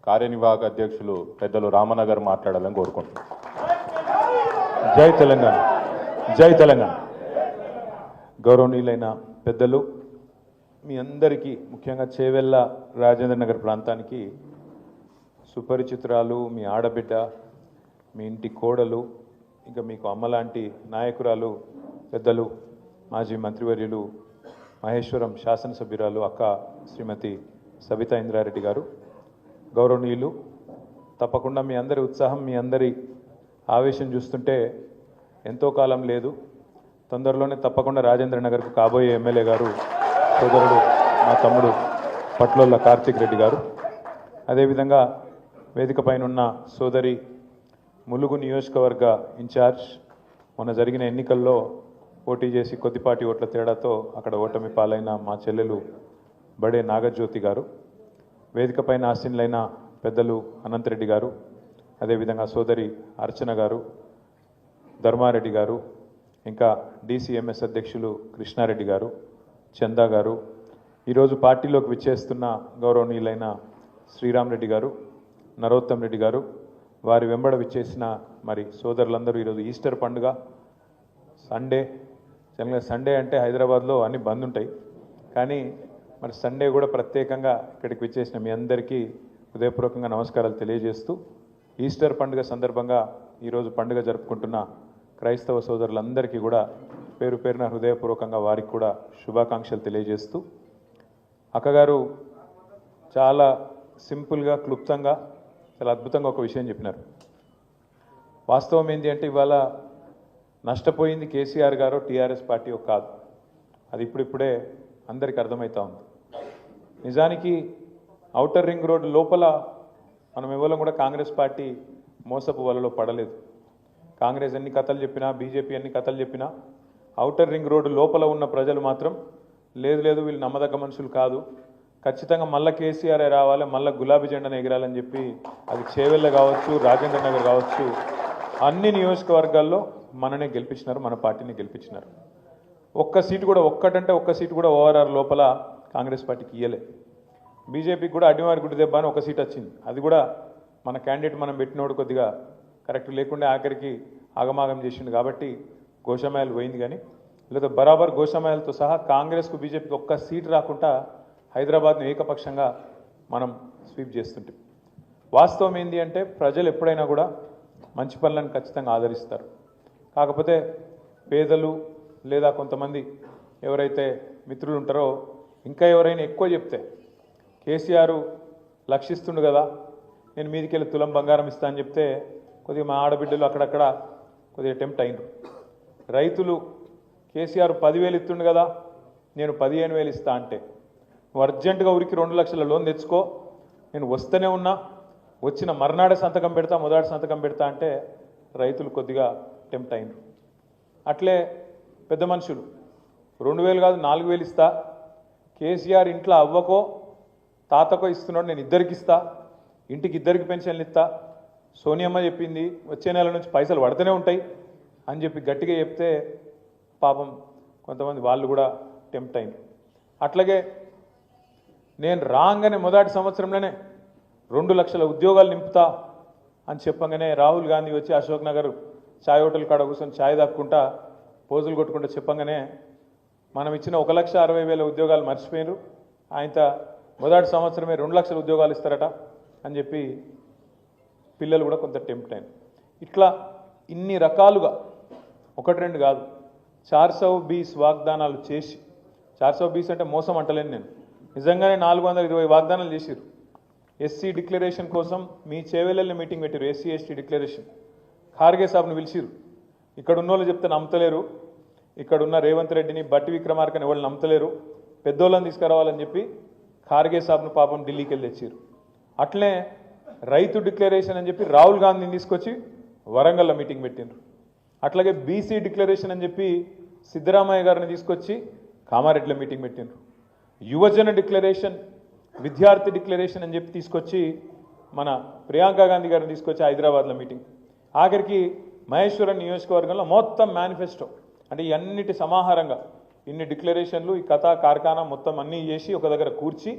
కార్యనిర్వాహక అధ్యక్షులు పెద్దలు రామనగర్ మాట్లాడాలని కోరుకుంటున్నాను. జై తెలంగాణ, జై తెలంగాణ. గౌరవనీయులైన పెద్దలు, మీ అందరికీ ముఖ్యంగా చేవెళ్ళ రాజేంద్ర నగర్ ప్రాంతానికి సుపరిచితురాలు, మీ ఆడబిడ్డ, మీ ఇంటి కోడలు, ఇంకా మీకు అమ్మలాంటి నాయకురాలు పెద్దలు మాజీ మంత్రివర్యులు మహేశ్వరం శాసనసభ్యురాలు అక్క శ్రీమతి సబితా ఇంద్రారెడ్డి గారు, గౌరవనీయులు, తప్పకుండా మీ అందరి ఉత్సాహం, మీ అందరి ఆవేశం చూస్తుంటే ఎంతో కాలం లేదు, తొందరలోనే తప్పకుండా రాజేంద్ర నగర్కు కాబోయే ఎమ్మెల్యే గారు సోదరుడు మా తమ్ముడు పట్లోళ్ళ కార్తిక్ రెడ్డి గారు, అదేవిధంగా వేదిక పైన ఉన్న సోదరి ములుగు నియోజకవర్గ ఇన్ఛార్జ్, మొన్న జరిగిన ఎన్నికల్లో పోటీ చేసి కొద్దిపాటి ఓట్ల తేడాతో అక్కడ ఓటమి పాలైన మా చెల్లెలు బడే నాగజ్యోతి గారు, వేదిక పైన ఆసీనులైన పెద్దలు అనంతరెడ్డి గారు, అదేవిధంగా సోదరి అర్చన గారు, ధర్మారెడ్డి గారు, ఇంకా డీసీఎంఎస్ అధ్యక్షులు కృష్ణారెడ్డి గారు, చందా గారు, ఈరోజు పార్టీలోకి విచ్చేస్తున్న గౌరవనీయులైన శ్రీరామ్ రెడ్డి గారు, నరోత్తం రెడ్డి గారు, వారి వెంబడ విచ్చేసిన మరి సోదరులందరూ, ఈరోజు ఈస్టర్ పండుగ, సండే, జనరల్గా సండే అంటే హైదరాబాద్లో అన్ని బంద్ ఉంటాయి, కానీ మరి సండే కూడా ప్రత్యేకంగా ఇక్కడికి విచ్చేసిన మీ అందరికీ హృదయపూర్వకంగా నమస్కారాలు తెలియజేస్తూ, ఈస్టర్ పండుగ సందర్భంగా ఈరోజు పండుగ జరుపుకుంటున్న క్రైస్తవ సోదరులందరికీ కూడా పేరు పేరున హృదయపూర్వకంగా వారికి కూడా శుభాకాంక్షలు తెలియజేస్తూ, అక్కగారు చాలా సింపుల్గా, క్లుప్తంగా, చాలా అద్భుతంగా ఒక విషయం చెప్పినారు. వాస్తవం ఏంటి అంటే ఇవాళ నష్టపోయింది కేసీఆర్ గారు, టీఆర్ఎస్ పార్టీ కాదు, అది ఇప్పుడిప్పుడే అందరికీ అర్థమవుతా ఉంది. నిజానికి ఔటర్ రింగ్ రోడ్డు లోపల మనం ఎవరం కూడా కాంగ్రెస్ పార్టీ మోసపు వలలో పడలేదు. కాంగ్రెస్ ఎన్ని కథలు చెప్పినా, బీజేపీ ఎన్ని కథలు చెప్పినా, ఔటర్ రింగ్ రోడ్డు లోపల ఉన్న ప్రజలు మాత్రం లేదు లేదు వీళ్ళు నమ్మదగ్గ మనుషులు కాదు, ఖచ్చితంగా మళ్ళీ కేసీఆర్ రావాలి, మళ్ళీ గులాబీ జెండాను ఎగిరాలని చెప్పి, అది చేవెళ్ళ కావచ్చు, రాజేంద్ర నగర్ కావచ్చు, అన్ని నియోజకవర్గాల్లో మననే గెలిపించినారు, మన పార్టీని గెలిపించినారు. ఒక్క సీటు కూడా, ఒక్క సీటు కూడా ఓఆర్ఆర్ లోపల కాంగ్రెస్ పార్టీకి ఇయ్యలే. బీజేపీకి కూడా అడ్డివారి గుడి దెబ్బ అని ఒక సీట్ వచ్చింది, అది కూడా మన క్యాండిడేట్ మనం పెట్టినోడు కొద్దిగా కరెక్ట్ లేకుండా ఆఖరికి ఆగమాగం చేసిండు కాబట్టి గోషామాయలు పోయింది. కానీ లేదా బరాబర్ గోషామాయలతో సహా కాంగ్రెస్కు బీజేపీకి ఒక్క సీటు రాకుండా హైదరాబాద్ను ఏకపక్షంగా మనం స్వీప్ చేస్తుంటాం. వాస్తవం ఏంటి అంటే ప్రజలు ఎప్పుడైనా కూడా మంచి పనులను ఖచ్చితంగా ఆదరిస్తారు. కాకపోతే పేదలు లేదా కొంతమంది ఎవరైతే మిత్రులు ఉంటారో, ఇంకా ఎవరైనా ఎక్కువ చెప్తే, కేసీఆర్ లక్షిస్తుండు కదా, నేను మీదికి వెళ్ళి తులం బంగారం ఇస్తా అని చెప్తే కొద్దిగా మా ఆడబిడ్డలు అక్కడక్కడ కొద్దిగా టెంప్ట్ అయినరు. రైతులు కేసీఆర్ 10,000 ఇస్తుండు కదా, నేను 15,000 ఇస్తా అంటే, నువ్వు అర్జెంటుగా ఊరికి 2 లక్షల లోన్ తెచ్చుకో, నేను వస్తూనే ఉన్నా, వచ్చిన మర్నాడే సంతకం పెడతా, మొదటి సంతకం పెడతా అంటే రైతులు కొద్దిగా టెంప్ట్ అయినరు. అట్లే పెద్ద మనుషులు 2,000 కాదు 4,000 ఇస్తా, కేసీఆర్ ఇంట్లో అవ్వకో తాతకో ఇస్తున్నాడు, నేను ఇద్దరికి ఇస్తా, ఇంటికి ఇద్దరికి పెన్షన్లు ఇస్తా, సోనియమ్మ చెప్పింది వచ్చే నెల నుంచి పైసలు పడుతూనే ఉంటాయి అని చెప్పి గట్టిగా చెప్తే పాపం కొంతమంది వాళ్ళు కూడా టెంప్ట్ అయింది. అట్లాగే నేను రాగానే మొదటి సంవత్సరంలోనే 2 లక్షల ఉద్యోగాలు నింపుతా అని చెప్పగానే రాహుల్ గాంధీ వచ్చి అశోక్ నగర్ ఛాయ్ హోటల్ కాడ కూర్చొని ఛాయ్ దాక్కుంటా పోజులు కొట్టుకుంటూ చెప్పగానే మనం ఇచ్చిన 1,60,000 ఉద్యోగాలు మర్చిపోయారు, ఆయన మొదటి సంవత్సరమే 2 లక్షల ఉద్యోగాలు ఇస్తారట అని చెప్పి పిల్లలు కూడా కొంత టెంప్ట్ అయింది. ఇట్లా ఇన్ని రకాలుగా 1-2 కాదు 420 వాగ్దానాలు చేసి, 420 అంటే మోసం అంటలేను నేను, నిజంగానే 420 వాగ్దానాలు చేసిరు. ఎస్సీ డిక్లరేషన్ కోసం మీ చేవెళ్ళని మీటింగ్ పెట్టారు, ఎస్సీ ఎస్టీ డిక్లరేషన్, ఖార్గే సాబ్ను పిలిచిరు. ఇక్కడ ఉన్న వాళ్ళు చెప్తే నమ్మతలేరు, ఇక్కడున్న రేవంత్ రెడ్డిని, బట్టి విక్రమార్కని ఎవరు నమ్మతలేరు, పెద్దోళ్ళని తీసుకురావాలని చెప్పి ఖార్గే సాబ్ను పాపం ఢిల్లీకి వెళ్ళి తెచ్చిరు. అట్లే రైతు డిక్లరేషన్ అని చెప్పి రాహుల్ గాంధీని తీసుకొచ్చి వరంగల్లో మీటింగ్ పెట్టిండ్రు. అట్లాగే బీసీ డిక్లరేషన్ అని చెప్పి సిద్ధరామయ్య గారిని తీసుకొచ్చి కామారెడ్డిలో మీటింగ్ పెట్టిండ్రు. యువజన డిక్లరేషన్, విద్యార్థి డిక్లరేషన్ అని చెప్పి తీసుకొచ్చి మన ప్రియాంక గాంధీ గారిని తీసుకొచ్చి హైదరాబాద్లో మీటింగ్. ఆఖరికి మహేశ్వరం నియోజకవర్గంలో మొత్తం మేనిఫెస్టో, అంటే ఇవన్నిటి సమాహారంగా ఇన్ని డిక్లరేషన్లు, ఈ కథ కార్ఖానా మొత్తం అన్నీ చేసి ఒక దగ్గర కూర్చి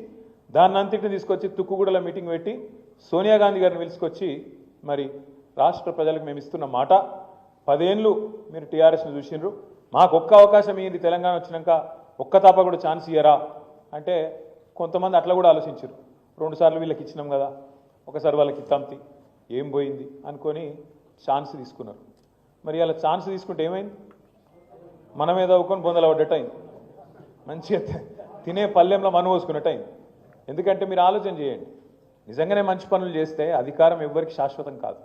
దాన్ని అంతటిని తీసుకొచ్చి తుక్కుగూడలో మీటింగ్ పెట్టి సోనియా గాంధీ గారిని పిలుచుకొచ్చి మరి రాష్ట్ర ప్రజలకు మేము ఇస్తున్న మాట 10 ఏళ్ళు మీరు టీఆర్ఎస్ని చూసిండ్రు, మాకు ఒక్క అవకాశం ఇయ్యింది తెలంగాణ వచ్చినాక ఒక్క తాప కూడా ఛాన్స్ ఇయ్యరా అంటే కొంతమంది అట్లా కూడా ఆలోచించారు. 2 సార్లు వీళ్ళకి ఇచ్చినాం కదా, ఒకసారి వాళ్ళకి ఇస్తాంతి ఏం పోయింది అనుకొని ఛాన్స్ తీసుకున్నారు. మరి అలా ఛాన్స్ తీసుకుంటే ఏమైంది? మనమే చదువుకొని బొందల పడ్డట్టు అయింది, మంచిగా తినే పల్లెంలో మను పోసుకున్నట్టు అయింది. ఎందుకంటే మీరు ఆలోచన చేయండి, నిజంగానే మంచి పనులు చేస్తే అధికారం ఎవ్వరికి శాశ్వతం కాదు.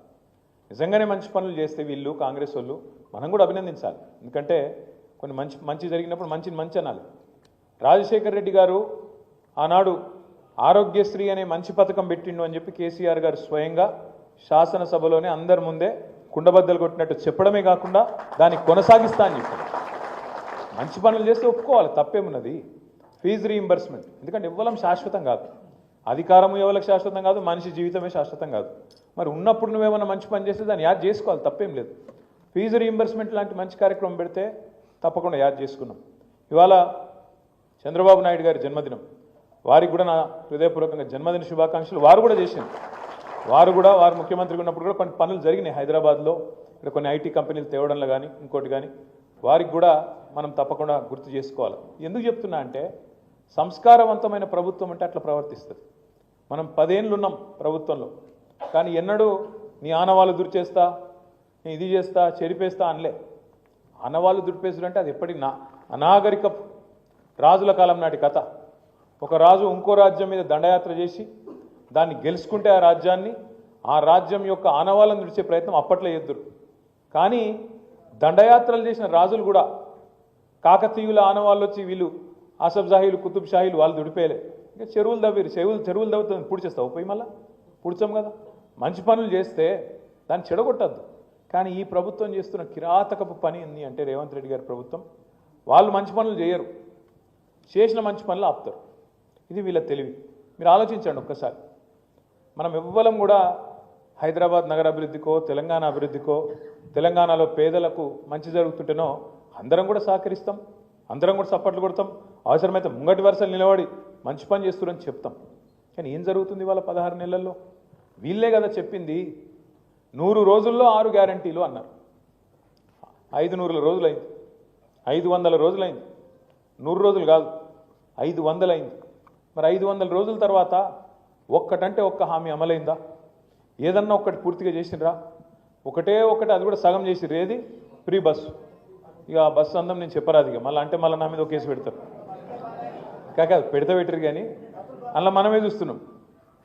నిజంగానే మంచి పనులు చేస్తే వీళ్ళు కాంగ్రెస్ వాళ్ళు మనం కూడా అభినందించాలి. ఎందుకంటే కొన్ని మంచి జరిగినప్పుడు మంచి అనాలి. రాజశేఖర్ రెడ్డి గారు ఆనాడు ఆరోగ్యశ్రీ అనే మంచి పథకం పెట్టిండు అని చెప్పి కేసీఆర్ గారు స్వయంగా శాసనసభలోనే అందరి ముందే కుండబద్దలు కొట్టినట్టు చెప్పడమే కాకుండా దాన్ని కొనసాగిస్తా అని చెప్పారు. మంచి పనులు చేస్తే ఒప్పుకోవాలి, తప్పేమున్నది. ఫీజు రీయింబర్స్మెంట్, ఎందుకంటే ఇవ్వడం శాశ్వతం కాదు, అధికారము ఎవరికి శాశ్వతం కాదు, మనిషి జీవితమే శాశ్వతం కాదు. మరి ఉన్నప్పుడు నువ్వేమన్నా మంచి పని చేస్తే దాన్ని యాడ్ చేసుకోవాలి, తప్పేం లేదు. ఫీజు రీయింబర్స్మెంట్ లాంటి మంచి కార్యక్రమం పెడితే తప్పకుండా యాడ్ చేసుకున్నాం. ఇవాళ చంద్రబాబు నాయుడు గారి జన్మదినం, వారికి కూడా నా హృదయపూర్వకంగా జన్మదిన శుభాకాంక్షలు. వారు కూడా చేసింది, వారు ముఖ్యమంత్రిగా ఉన్నప్పుడు కూడా కొన్ని పనులు జరిగినాయి హైదరాబాద్లో, ఇక్కడ కొన్ని ఐటీ కంపెనీలు తేవడంలో కానీ ఇంకోటి కానీ, వారికి కూడా మనం తప్పకుండా గుర్తు చేసుకోవాలి. ఎందుకు చెప్తున్నా అంటే సంస్కారవంతమైన ప్రభుత్వం అంటే అట్లా ప్రవర్తిస్తుంది. మనం 10 ఏళ్ళు ఉన్నాం ప్రభుత్వంలో, కానీ ఎన్నడూ నీ ఆనవాళ్ళు దుర్చేస్తా, నీ ఇది చేస్తా, చెరిపేస్తా అనలే. ఆనవాళ్ళు దుర్పేసుడు అంటే అది ఎప్పటికీ అనాగరిక రాజుల కాలం నాటి కథ. ఒక రాజు ఇంకో రాజ్యం మీద దండయాత్ర చేసి దాన్ని గెలుచుకుంటే ఆ రాజ్యం యొక్క ఆనవాళ్ళను దుడిచే ప్రయత్నం అప్పట్లో ఎద్దురు. కానీ దండయాత్రలు చేసిన రాజులు కూడా కాకతీయుల ఆనవాళ్ళు వచ్చి వీళ్ళు ఆసఫ్ జాహీలు, కుతుబ్ షాహీలు వాళ్ళు దుడిపేయలే. ఇంకా చెరువులు దవ్విరు, చెరువులు దవ్వుతుంది, పూడ్చేస్తావు పోయి మళ్ళీ పూడ్చాం కదా. మంచి పనులు చేస్తే దాన్ని చెడగొట్టద్దు. కానీ ఈ ప్రభుత్వం చేస్తున్న కిరాతకపు పని ఏంది అంటే రేవంత్ రెడ్డి గారి ప్రభుత్వం, వాళ్ళు మంచి పనులు చేయరు, చేసిన మంచి పనులు ఆపుతారు. ఇది వీళ్ళ తెలివి. మీరు ఆలోచించండి ఒక్కసారి. మనం ఎవ్వరం కూడా హైదరాబాద్ నగర అభివృద్ధికో తెలంగాణ అభివృద్ధికో తెలంగాణలో పేదలకు మంచి జరుగుతుంటేనో అందరం కూడా సహకరిస్తాం, అందరం కూడా సపోర్ట్లు కొడతాం, అవసరమైతే ముంగటి వరుసలు నిలబడి మంచి పని చేస్తున్నారని చెప్తాం. కానీ ఏం జరుగుతుంది వాళ్ళ 16 నెలల్లో? వీళ్ళే కదా చెప్పింది 100 రోజుల్లో 6 గ్యారంటీలు అన్నారు. 500 రోజులైంది, 500 రోజులైంది, 100 రోజులు కాదు 500 అయింది. మరి 500 రోజుల తర్వాత ఒక్కటంటే ఒక్క హామీ అమలైందా? ఏదన్నా ఒక్కటి పూర్తిగా చేసినరా? ఒకటి, అది కూడా సగం చేసిర్రు. ఏది? Free bus. ఇక ఆ బస్సు అందం నేను చెప్పరాదు, ఇక మళ్ళీ నా మీద ఒక కేసు పెడతారు. కాక పెట్టరు కానీ అలా మనమే చూస్తున్నాం.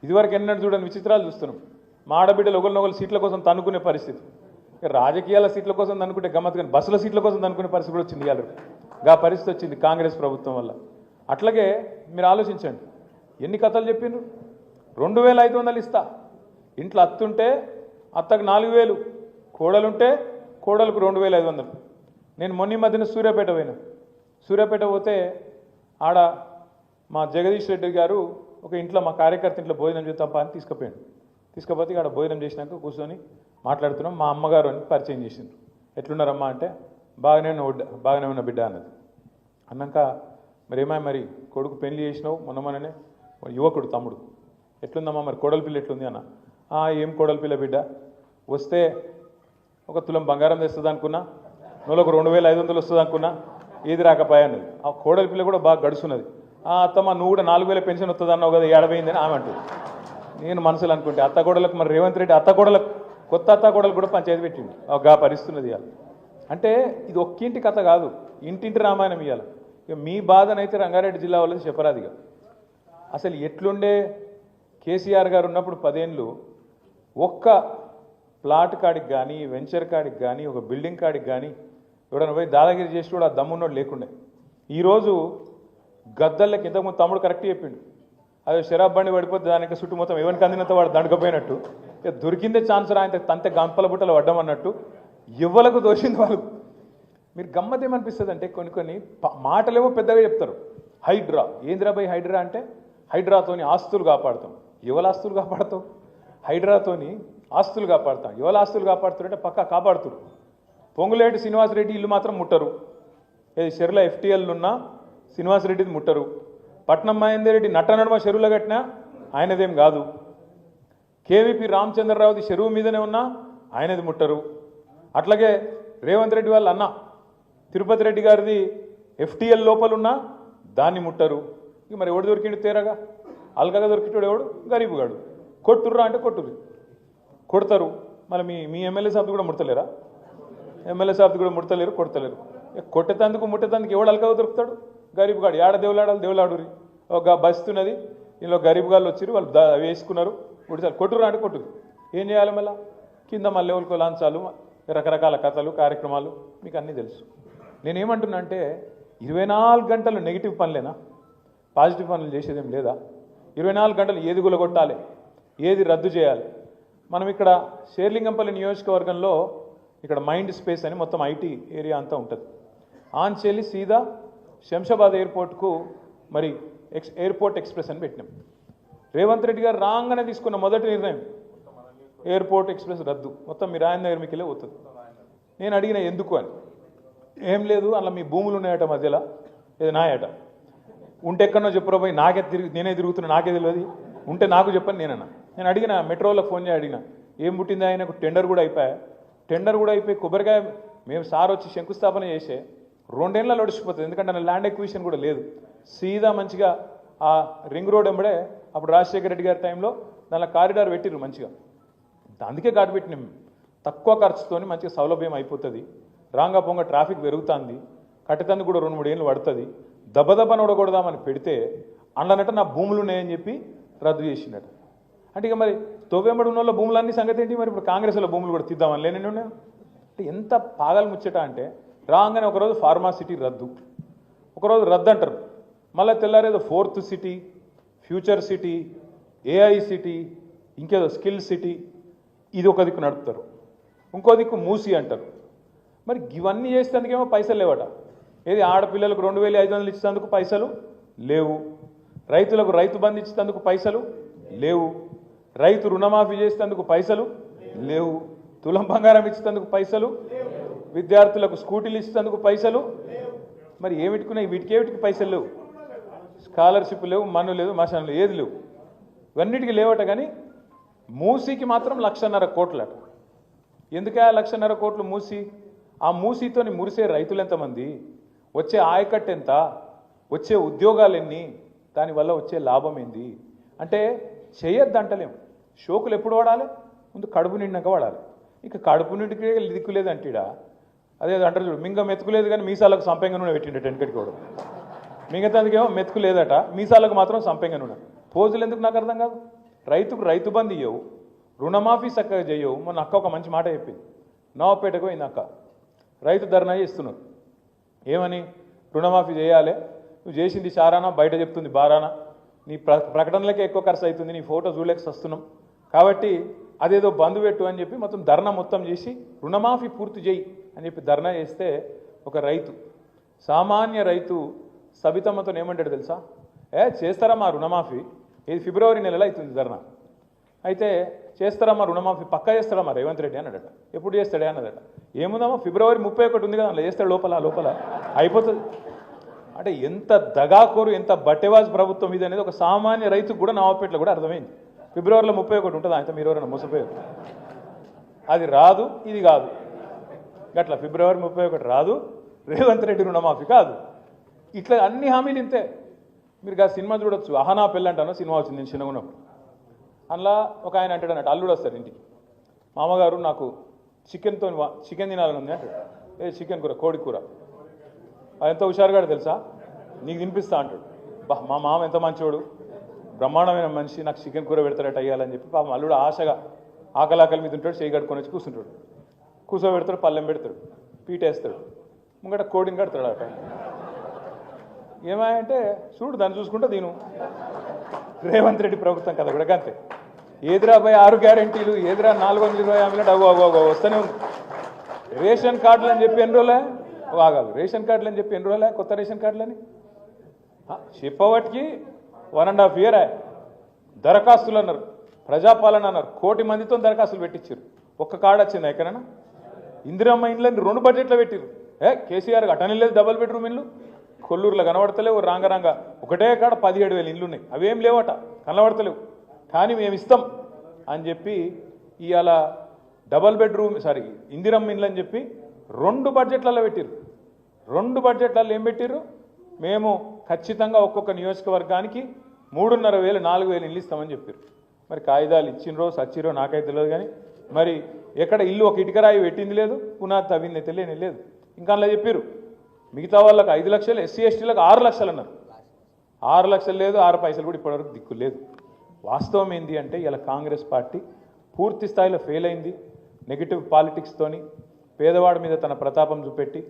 ఇదివరకు ఎన్నడూ చూడని విచిత్రాలు చూస్తున్నాం. మా ఆడబిడ్డలు ఒకరినొకరు సీట్ల కోసం తన్నుకునే పరిస్థితి. ఇక రాజకీయాల సీట్ల కోసం తన్నుకుంటే గమ్మత్, కానీ బస్సుల సీట్ల కోసం తన్నుకునే పరిస్థితి కూడా వచ్చింది. ఆ పరిస్థితి వచ్చింది కాంగ్రెస్ ప్రభుత్వం వల్ల. అట్లాగే మీరు ఆలోచించండి, ఎన్ని కథలు చెప్పిండ్రు. 2500 ఇస్తా, ఇంట్లో అత్తుంటే అత్తకు 4000, కోడలుంటే కోడలకు 2500. నేను మొన్న మధ్యన సూర్యాపేట పోతే ఆడ మా జగదీష్ రెడ్డి గారు ఒక ఇంట్లో మా కార్యకర్త ఇంట్లో భోజనం చేద్దాం అని తీసుకుపోతే ఆడ భోజనం చేసినాక కూర్చొని మాట్లాడుతున్నాం. మా అమ్మగారు అని పరిచయం చేసిండ్రు. ఎట్లున్నారమ్మా అంటే బాగానే ఉన్న బిడ్డ అన్నది. అన్నాక మరి కొడుకు పెళ్లి చేసినావు మొన్ననే, యువకుడు తమ్ముడు, ఎట్లుందమ్మా మరి కోడల పిల్ల ఎట్లుంది అన్న. ఏం కోడల పిల్ల బిడ్డ, వస్తే ఒక తులం బంగారం తెస్తుంది అనుకున్నా, నెలకు 2500 వస్తుంది అనుకున్నా, ఏది రాకపోయా అన్నది. ఆ కోడల పిల్ల కూడా బాగా గడుస్తున్నది. అత్తమ్మ నువ్వు కూడా 4000 పెన్షన్ వస్తుంది అన్నావు కదా, ఏడబోయిందని ఆమె అంటుంది. నేను మనసులు అనుకుంటే అత్తకోడలకు మరి రేవంత్ రెడ్డి కొత్త అత్తకోడలకు కూడా పంచాయతీ పెట్టింది. పరిస్తున్నది ఇవాళ. అంటే ఇది ఒక్కింటి కథ కాదు, ఇంటింటి రామాయణం ఇవాళ. ఇక మీ బాధనైతే రంగారెడ్డి జిల్లా వాళ్ళది చెప్పరాదిగా. అసలు ఎట్లుండే కేసీఆర్ గారు ఉన్నప్పుడు 10 ఏళ్ళు ఒక్క ప్లాట్ కాడికి కానీ, వెంచర్ కాడికి కానీ, ఒక బిల్డింగ్ కాడికి కానీ ఎవడన్నా పోయి దాదాగిరి చేసి కూడా ఆ దమ్మున్నోడు లేకుండే. ఈరోజు గద్దళ్ళకి ఇంతకుముందు తమ్ముడు కరెక్ట్ చెప్పిండు, అదే షరాబ్ బండి పడిపోతే దానికి చుట్టూ మొత్తం ఎవరికి అందినంత వాడు దండకపోయినట్టు, దొరికిందే ఛాన్స్ ఆయన తంతే గంపల బుట్టలు పడ్డామన్నట్టు ఎవ్వలకు దోషింది వాళ్ళు. మీరు గమ్మత్ ఏమనిపిస్తుంది అంటే కొన్ని మాటలేమో పెద్దగా చెప్తారు. హైడ్రా ఏంద్రా బై హైడ్రా అంటే హైడ్రాతోని ఆస్తులు కాపాడుతాం. ఎవరి ఆస్తులు కాపాడుతావు? హైడ్రాతోని ఆస్తులు కాపాడుతాం. ఎవరి ఆస్తులు కాపాడుతారంటే పక్కా కాపాడుతారు. పొంగులేటి శ్రీనివాసరెడ్డి ఇల్లు మాత్రం ముట్టరు. ఏది షెర్ల FTL ఉన్న శ్రీనివాసరెడ్డిది ముట్టరు. పట్నం మహేందర్ రెడ్డి నట్టనడమ చెరువులో కట్టినా ఆయనదేం కాదు. కేవీపీ రామచంద్రరావుది చెరువు మీదనే ఉన్నా ఆయనది ముట్టరు. అట్లాగే రేవంత్ రెడ్డి వాళ్ళ అన్న తిరుపతి రెడ్డి గారిది FTL లోపలున్నా దాన్ని ముట్టరు. ఇక మరి ఎవడు దొరికిండు తేరగా? అల్కగా దొరికిటాడు ఎవడు? గరీబుగాడు. కొట్టుర్రా అంటే కొట్టుర్రు, కొడతారు. మళ్ళీ మీ ఎమ్మెల్యే సాబ్ది కూడా ముడతలేరా? ఎమ్మెల్యే సాబ్ది కూడా ముడతలేరు, కొడతలేరు. కొట్టేతందుకు ముట్టేతందుకు ఎవడు అల్కగా దొరుకుతాడు? గరీబుగాడు. ఏడ దేవులాడాలి దేవులాడురి. ఒక బస్తున్నది, ఇందులో గరీబుగాళ్ళు వచ్చి వాళ్ళు వేసుకున్నారు, గుడిసారు. కొట్టుర్రా అంటే కొట్టురు. ఏం చేయాలి మళ్ళీ? కింద మళ్ళీ ఎవరికో లాంచాలు, రకరకాల కథలు కార్యక్రమాలు మీకు అన్నీ తెలుసు. నేనేమంటున్నా అంటే 24 గంటలు నెగిటివ్ పనులేనా? పాజిటివ్ పనులు చేసేదేం లేదా? 24 గంటలు ఏది గులగొట్టాలి, ఏది రద్దు చేయాలి. మనం ఇక్కడ షేర్లింగంపల్లి నియోజకవర్గంలో ఇక్కడ మైండ్ స్పేస్ అని మొత్తం IT ఏరియా అంతా ఉంటుంది. ఆన్చెల్లి సీదా శంషాబాద్ ఎయిర్పోర్ట్కు మరి ఎయిర్పోర్ట్ ఎక్స్ప్రెస్ అని పెట్టినాం. రేవంత్ రెడ్డి గారు రాగానే తీసుకున్న మొదటి నిర్ణయం ఎయిర్పోర్ట్ ఎక్స్ప్రెస్ రద్దు, మొత్తం మీరు ఆయన దగ్గర మీకెళ్ళే పోతుంది. నేను అడిగిన ఎందుకు అని. ఏం లేదు, అలా మీ భూములు ఉన్నాయట మధ్యలో, ఇది నాయట. ఉంటే ఎక్కడనో చెప్పరా పోయి నేనే తిరుగుతున్నా, నాకే తెలియదు. ఉంటే నాకు చెప్పని నేను అడిగిన, మెట్రోలో ఫోన్ చేసి అడిగిన ఏం పుట్టింది ఆయనకు. టెండర్ కూడా అయిపోయి కొబ్బరికాయ మేము సార్ వచ్చి శంకుస్థాపన చేసే 2 ఏళ్ళలో నడిచిపోతుంది. ఎందుకంటే నా ల్యాండ్ ఎక్విజిషన్ కూడా లేదు. సీదా మంచిగా ఆ రింగ్ రోడ్ ఎంబడే అప్పుడు రాజశేఖర రెడ్డి గారి టైంలో దానిలో కారిడార్ పెట్టిర్రు మంచిగా. అందుకే ఘాటు పెట్టినాం. తక్కువ ఖర్చుతో మంచిగా సౌలభ్యం అయిపోతుంది. రాంగా పొంగ ట్రాఫిక్ పెరుగుతుంది. కట్టేతందుకు కూడా 2-3 ఏళ్ళు పడుతుంది. దెబ్బ నొడగొడదామని పెడితే అందులోనట నా భూములు ఉన్నాయని చెప్పి రద్దు చేసినట్టు. అంటే ఇక మరి తొవ్వెంబడి ఉన్న వాళ్ళ భూములన్నీ సంగతి ఏంటి? మరి ఇప్పుడు కాంగ్రెస్లో భూములు కూడా తీద్దామని లేని ఉన్నాయి. అంటే ఎంత పాగలు ముచ్చట అంటే రాగానే ఒకరోజు ఫార్మాసిటీ రద్దు, ఒకరోజు రద్దు అంటారు. మళ్ళీ తెల్లారేదో 4th city, future city, AI city, ఇంకేదో స్కిల్ సిటీ, ఇది ఒక దిక్కు నడుపుతారు. ఇంకో దిక్కు మూసి అంటారు. మరి ఇవన్నీ చేసేందుకేమో పైసలు లేవట. ఏది ఆడపిల్లలకు 2500 ఇచ్చేందుకు పైసలు లేవు, రైతులకు రైతు బంధు ఇచ్చేందుకు పైసలు లేవు, రైతు రుణమాఫీ చేసేందుకు పైసలు లేవు, తులం బంగారం ఇచ్చేందుకు పైసలు, విద్యార్థులకు స్కూటీలు ఇచ్చేందుకు పైసలు. మరి ఏమిటికున్నాయి? వీటికి పైసలు లేవు. స్కాలర్షిప్ లేవు, మన్ను లేదు, మశానం లేదు, ఏది లేవు. ఇవన్నిటికీ లేవట. కానీ మూసీకి మాత్రం 1,50,000 కోట్లట. ఎందుకే 1,50,000 కోట్లు మూసి? ఆ మూసీతోని మురిసే రైతులు ఎంతమంది, వచ్చే ఆయకట్టు ఎంత, వచ్చే ఉద్యోగాలు ఎన్ని, దానివల్ల వచ్చే లాభం ఏంది అంటే చేయొద్దంటలేం. షోకులు ఎప్పుడు వాడాలి? ముందు కడుపు నిండాక వాడాలి. ఇక కడుపు నిండికే దిక్కులేదంటీడా. అదే అంటారు చూడు, మింగ మెతుకులేదు కానీ మీసాలకు సంపెంగ నూనె పెట్టిండట వెనకటికి కూడా. మిగతాదికేమో మెతుకు లేదట, మీసాలకు మాత్రం సంపెంగ నూనె. పోజులు ఎందుకు నాకు అర్థం కాదు. రైతుకు రైతు బంధు ఇవ్వవు, రుణమాఫీ చక్కగా చేయవు. మొన్న అక్క ఒక మంచి మాట చెప్పింది. నవాపేటకు పోయింది అక్క, రైతు ధర్నా చేస్తున్నారు. ఏమని? రుణమాఫీ చేయాలి, నువ్వు చేసింది చారానా, బయట చెప్తుంది బారానా, నీ ప్రకటనలకే ఎక్కువ ఖర్చు అవుతుంది, నీ ఫోటో చూడలేక వస్తున్నాం కాబట్టి అదేదో బంధు పెట్టు అని చెప్పి మొత్తం ధర్నా మొత్తం చేసి రుణమాఫీ పూర్తి చేయి అని చెప్పి ధర్నా చేస్తే ఒక రైతు, సామాన్య రైతు సబితమ్మతో ఏమంటాడు తెలుసా? చేస్తారమ్మా రుణమాఫీ, ఇది ఫిబ్రవరి నెలలో అవుతుంది ధర్నా. అయితే చేస్తారమ్మా రుణమాఫీ, పక్కా చేస్తాడమ్మా రేవంత్ రెడ్డి అన్నాడట. ఎప్పుడు చేస్తాడే అన్నదట. ఏముందమ్మా ఫిబ్రవరి 31 ఉంది కదా, అందులో చేస్తాడు, లోపల అయిపోతుంది. అంటే ఎంత దగాకోరు, ఎంత బట్టెవాజ్ ప్రభుత్వం ఇది అనేది ఒక సామాన్య రైతుకు కూడా నవాపేటలో కూడా అర్థమైంది. ఫిబ్రవరిలో 31 ఉంటుంది, అయితే మీరు ఎవరైనా మోసపోయారు. అది రాదు, ఇది కాదు. గట్లా ఫిబ్రవరి 31 రాదు, రేవంత్ రెడ్డి రుణమాఫీ కాదు. ఇట్లా అన్ని హామీలు ఇంతే. మీరు ఆ సినిమా చూడొచ్చు, అహనా పెళ్ళి అంటాను సినిమా వచ్చింది నేను చిన్నగా ఉన్నప్పుడు. అందులో ఒక ఆయన అంటాడు అన్నట్టు, అల్లుడు వస్తారు ఇంటికి, మామగారు నాకు చికెన్ తినాలని ఉంది అంటాడు. చికెన్ కూర, కోడి కూర. అది ఎంత హుషారుగాడు తెలుసా, నీకు తినిపిస్తా అంటాడు. మా మామ ఎంత మంచివాడు, బ్రహ్మాండమైన మనిషి, నాకు చికెన్ కూర పెడతాడట అయ్యాలని చెప్పి పాపం అల్లుడు ఆశగా ఆకలి మీద ఉంటాడు, చేయి కట్టుకొని వచ్చి కూర్చుంటాడు. కూర్చోబెడతాడు, పళ్ళెం పెడతాడు, పీటేస్తాడు, ముంగట కోడిని కడతాడు అట. ఏమాయంటే చూడు దాన్ని చూసుకుంటే దీను రేవంత్ రెడ్డి ప్రభుత్వం కదా కూడా అంతే. ఏదిరా పోయి 6 గ్యారెంటీలు, ఏదిరా 420 హామీలు, అవ్వ వస్తూనే ఉంది. రేషన్ కార్డులు అని చెప్పి ఎన్ని రోజులే ఆగాలి, రేషన్ కార్డులు అని చెప్పి ఎన్ని రోజులే కొత్త రేషన్ కార్డులని చెప్పబట్టికి 1.5 year దరఖాస్తులు అన్నారు, ప్రజాపాలన అన్నారు, 1 కోటి మందితో దరఖాస్తులు పెట్టించారు. ఒక్క కార్డు వచ్చిందా ఎక్కడైనా? ఇందిరమ్మ ఇండ్లని 2 బడ్జెట్లో పెట్టారు. కేసీఆర్ అటనే లేదు, డబుల్ బెడ్రూమ్ ఇల్లు కొల్లూరులో కనబడతలేవు, రాంగ ఒకటే కాడ 17,000 ఇండ్లు ఉన్నాయి, అవేం లేవట, కనబడతలేవు. కానీ మేము ఇస్తాం అని చెప్పి ఇవాళ డబల్ బెడ్రూమ్ ఇందిరమ్మ ఇండ్లు అని చెప్పి 2 బడ్జెట్లలో పెట్టిర్రు. 2 బడ్జెట్లలో ఏం పెట్టిర్రు? మేము ఖచ్చితంగా ఒక్కొక్క నియోజకవర్గానికి 3,500 4,000 ఇల్లు ఇస్తామని చెప్పారు. మరి కాగితాలు ఇచ్చినరో సచ్చిరో నాకైతే తెలియదు. కానీ మరి ఎక్కడ ఇల్లు ఒక ఇటుకరాయి పెట్టింది లేదు, పునాది తవ్వింది తెలియని లేదు. ఇంకా అలా చెప్పారు మిగతా వాళ్ళకి 5 లక్షలు, ఎస్సీ ఎస్టీలకు 6 లక్షలు అన్నారు. 6 లక్షలు లేదు, 6 పైసలు కూడా ఇప్పటివరకు దిక్కు లేదు. వాస్తవం ఏంటి అంటే ఇలా కాంగ్రెస్ పార్టీ పూర్తి స్థాయిలో ఫెయిల్ అయింది. నెగిటివ్ పాలిటిక్స్తోని పేదవాడి మీద తన ప్రతాపం చూపెట్టి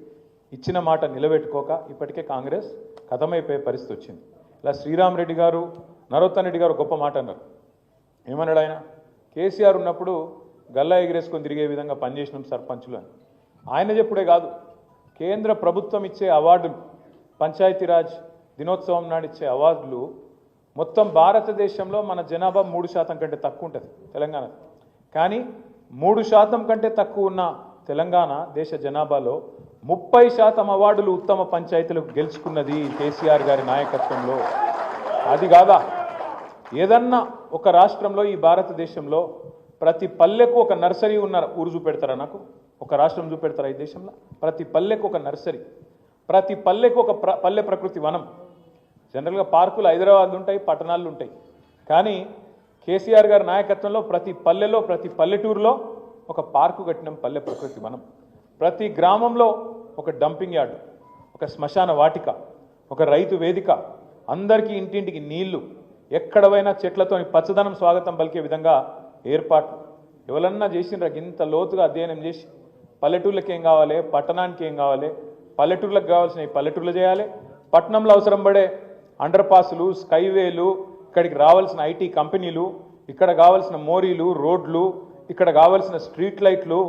ఇచ్చిన మాట నిలబెట్టుకోక ఇప్పటికే కాంగ్రెస్ ఖతమైపోయే పరిస్థితి వచ్చింది. ఇలా శ్రీరామ్ రెడ్డి గారు, నరోత్తన్ రెడ్డి గారు గొప్ప మాట అన్నారు. ఏమన్నాడు ఆయన? కేసీఆర్ ఉన్నప్పుడు గల్లా ఎగిరేసుకొని తిరిగే విధంగా పనిచేసినాం సర్పంచులు అని. ఆయన చెప్పుడే కాదు, కేంద్ర ప్రభుత్వం ఇచ్చే అవార్డులు, పంచాయతీరాజ్ దినోత్సవం నాడు ఇచ్చే అవార్డులు మొత్తం భారతదేశంలో మన జనాభా 3% కంటే తక్కువ ఉంటుంది తెలంగాణ. కానీ 3% కంటే తక్కువ ఉన్న తెలంగాణ దేశ జనాభాలో 30% అవార్డులు ఉత్తమ పంచాయతీలకు గెలుచుకున్నది కేసీఆర్ గారి నాయకత్వంలో. అది కాదా? ఏదన్నా ఒక రాష్ట్రంలో ఈ భారతదేశంలో ప్రతి పల్లెకు ఒక నర్సరీ ఉన్న ఊరు చూపెడతారా? నాకు ఒక రాష్ట్రం చూపెడతారా ఈ దేశంలో? ప్రతి పల్లెకు ఒక నర్సరీ, ప్రతి పల్లెకు ఒక పల్లె ప్రకృతి వనం. జనరల్గా పార్కులు హైదరాబాద్లో ఉంటాయి, పట్టణాల్లో ఉంటాయి. కానీ కేసీఆర్ గారి నాయకత్వంలో ప్రతి పల్లెలో, ప్రతి పల్లెటూరులో ఒక పార్కు కట్టినాం, పల్లె ప్రకృతి వనం. ప్రతి గ్రామంలో ఒక డంపింగ్ యార్డు, ఒక శ్మశాన వాటిక, ఒక రైతు వేదిక, అందరికీ ఇంటింటికి నీళ్లు, ఎక్కడవైనా చెట్లతోని పచ్చదనం స్వాగతం పలికే విధంగా ఏర్పాటు. ఎవరన్నా చేసినరా ఇంత లోతుగా అధ్యయనం చేసి పల్లెటూర్లకు ఏం కావాలి, పట్టణానికి ఏం కావాలి, పల్లెటూర్లకు కావాల్సిన పల్లెటూర్లు చేయాలి, పట్టణంలో అవసరం పడే అండర్ పాసులు, స్కైవేలు, ఇక్కడికి రావాల్సిన ఐటీ కంపెనీలు, ఇక్కడ కావాల్సిన మోరీలు, రోడ్లు, ఇక్కడ కావాల్సిన స్ట్రీట్ లైట్లు,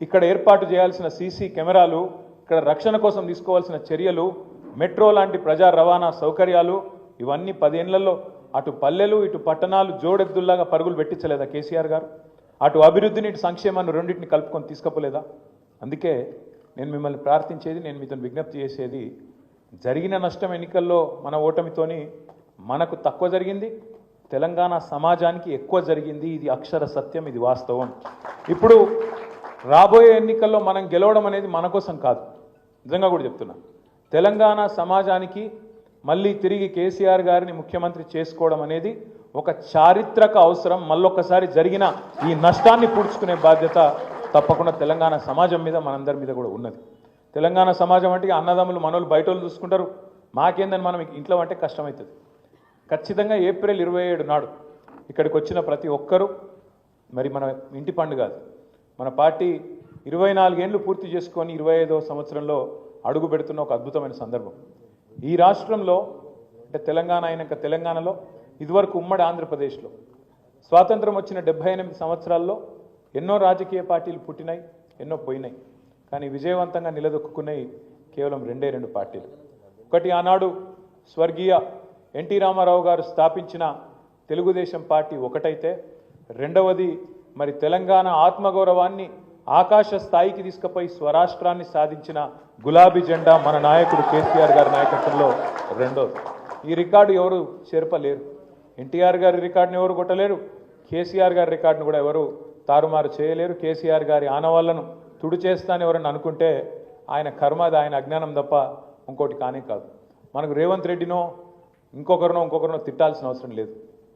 ఇక్కడ ఏర్పాటు చేయాల్సిన సీసీ కెమెరాలు, ఇక్కడ రక్షణ కోసం తీసుకోవాల్సిన చర్యలు, మెట్రో లాంటి ప్రజా రవాణా సౌకర్యాలు, ఇవన్నీ 10 ఏళ్లలో అటు పల్లెలు ఇటు పట్టణాలు జోడెద్దుల్లాగా పరుగులు పెట్టించలేదా కేసీఆర్ గారు? అటు అభివృద్ధిని ఇటు సంక్షేమాన్ని రెండింటిని కలుపుకొని తీసుకపోలేదా? అందుకే నేను మిమ్మల్ని ప్రార్థించేది, నేను మీతో విజ్ఞప్తి చేసేది, జరిగిన నష్టం ఎన్నికల్లో మన ఓటమితోని మనకు తక్కువ జరిగింది, తెలంగాణ సమాజానికి ఎక్కువ జరిగింది. ఇది అక్షర సత్యం, ఇది వాస్తవం. ఇప్పుడు రాబోయే ఎన్నికల్లో మనం గెలవడం అనేది మన కోసం కాదు, నిజంగా కూడా చెప్తున్నా. తెలంగాణ సమాజానికి మళ్ళీ తిరిగి కేసీఆర్ గారిని ముఖ్యమంత్రి చేసుకోవడం అనేది ఒక చారిత్రక అవసరం. మళ్ళొక్కసారి జరిగిన ఈ నష్టాన్ని పూడ్చుకునే బాధ్యత తప్పకుండా తెలంగాణ సమాజం మీద, మనందరి మీద కూడా ఉన్నది. తెలంగాణ సమాజం అంటే అన్నదమ్ములు మనోళ్ళు బయట వాళ్ళు చూసుకుంటారు, మాకేందని మనం ఇంట్లో అంటే కష్టమవుతుంది. ఖచ్చితంగా ఏప్రిల్ 27 నాడు ఇక్కడికి వచ్చిన ప్రతి ఒక్కరూ, మరి మన ఇంటి పండుగ అది, మన పార్టీ 24 ఏళ్ళు పూర్తి చేసుకొని 25వ సంవత్సరంలో అడుగు పెడుతున్న ఒక అద్భుతమైన సందర్భం. ఈ రాష్ట్రంలో అంటే తెలంగాణ అయినాక తెలంగాణలో ఇదివరకు ఉమ్మడి ఆంధ్రప్రదేశ్లో స్వాతంత్రం వచ్చిన 78 సంవత్సరాల్లో ఎన్నో రాజకీయ పార్టీలు పుట్టినాయి, ఎన్నో పోయినాయి. కానీ విజయవంతంగా నిలదొక్కున్నాయి కేవలం 2 పార్టీలు. ఒకటి ఆనాడు స్వర్గీయ ఎన్టీ రామారావు గారు స్థాపించిన తెలుగుదేశం పార్టీ ఒకటైతే, రెండవది మరి తెలంగాణ ఆత్మగౌరవాన్ని ఆకాశ స్థాయికి తీసుకుపోయి స్వరాష్ట్రాన్ని సాధించిన గులాబీ జెండా మన నాయకుడు కేసీఆర్ గారి నాయకత్వంలో రెండోది. ఈ రికార్డు ఎవరు చెరపలేరు. ఎన్టీఆర్ గారి రికార్డుని ఎవరు కొట్టలేరు, కేసీఆర్ గారి రికార్డును కూడా ఎవరు తారుమారు చేయలేరు. కేసీఆర్ గారి ఆనవాళ్లను తుడి చేస్తానని ఎవరన్నా అనుకుంటే ఆయన కర్మది, ఆయన అజ్ఞానం తప్ప ఇంకోటి కానే కాదు. మనకు రేవంత్ రెడ్డినో ఇంకొకరినో తిట్టాల్సిన అవసరం లేదు.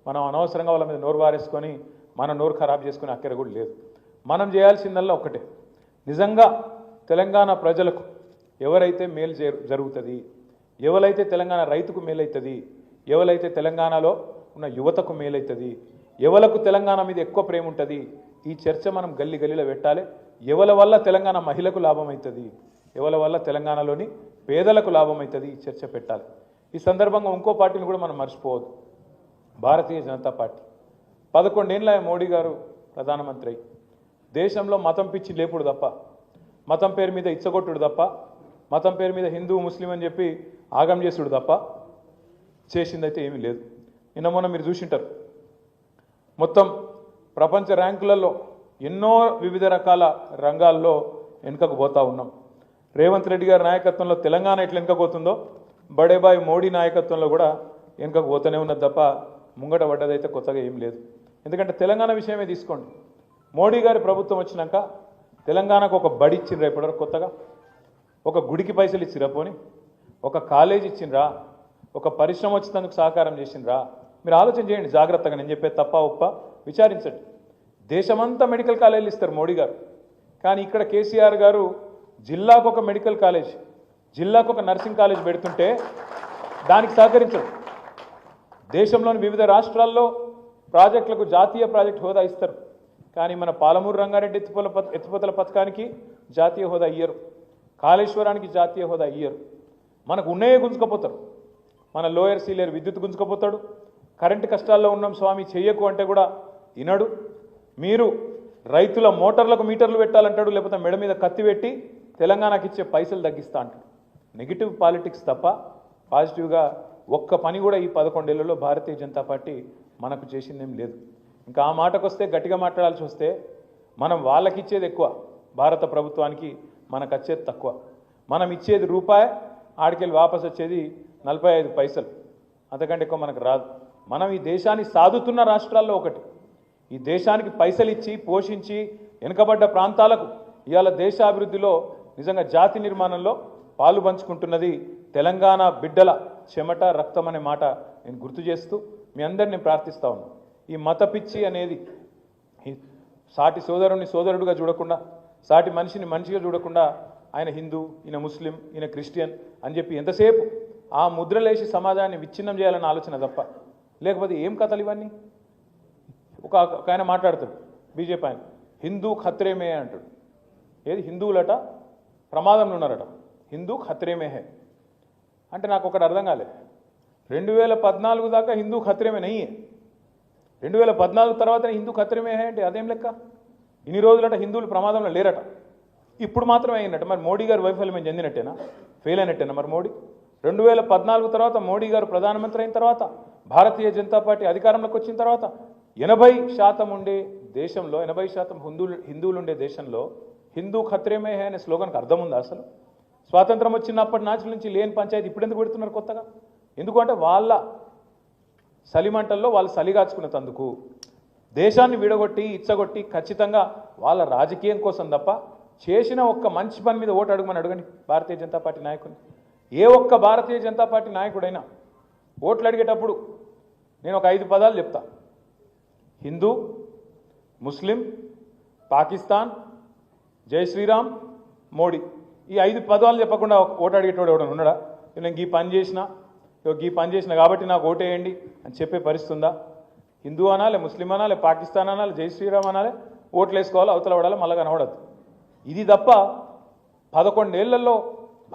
మనం అనవసరంగా వాళ్ళ మీద నోరు వారేసుకొని మన నోరు ఖరాబ్ చేసుకునే అక్కర కూడా లేదు. మనం చేయాల్సిందల్లా ఒకటే, నిజంగా తెలంగాణ ప్రజలకు ఎవరైతే మేలు జరుగుతుంది, ఎవరైతే తెలంగాణ రైతుకు మేలవుతుంది, ఎవరైతే తెలంగాణలో ఉన్న యువతకు మేలవుతుంది, ఎవలకు తెలంగాణ మీద ఎక్కువ ప్రేమ ఉంటుంది, ఈ చర్చ మనం గల్లీ గల్లీలో పెట్టాలి. ఎవల వల్ల తెలంగాణ మహిళకు లాభం అవుతుంది, ఎవల వల్ల తెలంగాణలోని పేదలకు లాభం అవుతుంది, ఈ చర్చ పెట్టాలి. ఈ సందర్భంగా ఇంకో పార్టీని కూడా మనం మర్చిపోవద్దు, భారతీయ జనతా పార్టీ. 11 ఏళ్ళ మోడీ గారు ప్రధానమంత్రి, దేశంలో మతం పిచ్చి లేపుడు తప్ప, మతం పేరు మీద ఇచ్చగొట్టుడు తప్ప, మతం పేరు మీద హిందూ ముస్లిం అని చెప్పి ఆగం చేసుడు తప్ప చేసిందైతే ఏమీ లేదు. నిన్న మొన్న మీరు చూసింటారు, మొత్తం ప్రపంచ ర్యాంకులలో ఎన్నో వివిధ రకాల రంగాల్లో వెనుకకు పోతా ఉన్నాం. రేవంత్ రెడ్డి గారి నాయకత్వంలో తెలంగాణ ఎట్లా వెనుకపోతుందో బడేబాయ్ మోడీ నాయకత్వంలో కూడా వెనుకకు పోతూనే ఉన్నది తప్ప ముంగట పడ్డదైతే కొత్తగా ఏం లేదు. ఎందుకంటే తెలంగాణ విషయమే తీసుకోండి. మోడీ గారి ప్రభుత్వం వచ్చినాక తెలంగాణకు ఒక బడి ఇచ్చిండ్రా ఇప్పటివరకు కొత్తగా? ఒక గుడికి పైసలు ఇచ్చిరా? పోని ఒక కాలేజ్ ఇచ్చిండ్రా? ఒక పరిశ్రమ వచ్చినందుకు సహకారం చేసిండ్రా? మీరు ఆలోచన చేయండి జాగ్రత్తగా. నేను చెప్పే తప్ప ఒప్ప విచారించండి. దేశమంతా మెడికల్ కాలేజీలు ఇస్తారు మోడీ గారు, కానీ ఇక్కడ కేసీఆర్ గారు జిల్లాకు ఒక మెడికల్ కాలేజ్, జిల్లాకు ఒక నర్సింగ్ కాలేజ్ పెడుతుంటే దానికి సహకరించడు. దేశంలోని వివిధ రాష్ట్రాల్లో ప్రాజెక్టులకు జాతీయ ప్రాజెక్టు హోదా ఇస్తారు, కానీ మన పాలమూరు రంగారెడ్డి ఎత్తిపోతల పథకానికి జాతీయ హోదా ఇయ్యరు, కాళేశ్వరానికి జాతీయ హోదా ఇయ్యరు. మనకు ఉన్నయే గుంజుకపోతారు. మన లోయర్ సీలేరు విద్యుత్ గుంజుకపోతాడు. కరెంటు కష్టాల్లో ఉన్నాం స్వామి చెయ్యకు అంటే కూడా వినడు. మీరు రైతుల మోటార్లకు మీటర్లు పెట్టాలంటాడు, లేకపోతే మెడ మీద కత్తి పెట్టి తెలంగాణకి ఇచ్చే పైసలు తగ్గిస్తా అంటాడు. నెగిటివ్ పాలిటిక్స్ తప్ప పాజిటివ్గా ఒక్క పని కూడా ఈ 11 ఏళ్లలో భారతీయ జనతా పార్టీ మనకు చేసిందేం లేదు. ఇంకా ఆ మాటకు వస్తే గట్టిగా మాట్లాడాల్సి వస్తే మనం వాళ్ళకి ఇచ్చేది ఎక్కువ, భారత ప్రభుత్వానికి మనకు వచ్చేది తక్కువ. మనం ఇచ్చేది రూపాయి, ఆడికెళ్ళి వాపసు వచ్చేది 45 పైసలు, అంతకంటే ఎక్కువ మనకు రాదు. మనం ఈ దేశాన్ని సాదుతున్న రాష్ట్రాల్లో ఒకటి. ఈ దేశానికి పైసలు ఇచ్చి పోషించి వెనుకబడ్డ ప్రాంతాలకు ఇవాళ దేశాభివృద్ధిలో నిజంగా జాతి నిర్మాణంలో పాలు పంచుకుంటున్నది తెలంగాణ బిడ్డల చెమట రక్తం అనే మాట నేను గుర్తు చేస్తూ మీ అందరిని ప్రార్థిస్తా ఉన్నాను. ఈ మత పిచ్చి అనేది సాటి సోదరుని సోదరుడుగా చూడకుండా, సాటి మనిషిని మనిషిగా చూడకుండా ఆయన హిందూ, ఈయన ముస్లిం, ఈయన క్రిస్టియన్ అని చెప్పి ఎంతసేపు ఆ ముద్రలేసి సమాజాన్ని విచ్ఛిన్నం చేయాలన్న ఆలోచన తప్ప లేకపోతే ఏం కథలు ఇవన్నీ? ఒక ఆయన మాట్లాడతాడు బీజేపీ ఆయన, హిందూ ఖత్రేమే అంటాడు. ఏది హిందువులట ప్రమాదంలో ఉన్నారట, హిందూ ఖత్రేమే హే అంటే నాకు ఒకటి అర్థం కాలేదు. 2014 దాకా హిందూ ఖత్రేమే నయ్యే, 2014 తర్వాతనే హిందూ ఖత్రేమే హే అంటే అదేం లెక్క? ఇన్ని రోజులట హిందువులు ప్రమాదంలో లేరట, ఇప్పుడు మాత్రమే అయినట్టు. మరి మోడీ గారు వైఫల్యం చెందినట్టేనా, ఫెయిల్ అయినట్టేనా? మరి మోడీ 2014 తర్వాత మోడీ గారు ప్రధానమంత్రి అయిన తర్వాత, భారతీయ జనతా పార్టీ అధికారంలోకి వచ్చిన తర్వాత 80% ఉండే దేశంలో, 80% హిందువులు ఉండే దేశంలో హిందూ ఖత్రేమే హే అనే స్లోగన్కి అర్థం ఉందా అసలు? స్వాతంత్రం వచ్చినప్పటి నుంచి లేని పంచాయతీ ఇప్పుడు ఎందుకు పెడుతున్నారు కొత్తగా? ఎందుకంటే వాళ్ళ సలిమంటల్లో వాళ్ళు సలిగాచుకునేందుకు దేశాన్ని విడగొట్టి ఇచ్చగొట్టి ఖచ్చితంగా వాళ్ళ రాజకీయం కోసం తప్ప చేసిన ఒక్క మంచి పని మీద ఓటు అడగండి భారతీయ జనతా పార్టీ నాయకుని. ఏ ఒక్క భారతీయ జనతా పార్టీ నాయకుడైనా ఓట్లు అడిగేటప్పుడు నేను ఒక 5 పదాలు చెప్తా: హిందూ, ముస్లిం, పాకిస్తాన్, జై శ్రీరామ్, మోడీ. ఈ 5 పదాలు చెప్పకుండా ఓటు అడిగేటోడు ఎవడన్నా ఉన్నాడా? నేను ఈ పని చేసిన కాబట్టి నాకు ఓటేయండి అని చెప్పే పరిస్థితి ఉందా? హిందూ అనాలి, ముస్లిం అనాలి, పాకిస్తాన్ అనాలి, జై శ్రీరామ్ అనాలి, ఓట్లు వేసుకోవాలి, అవతల పడాలి, మళ్ళా కనబడద్దు. ఇది తప్ప 11 ఏళ్లలో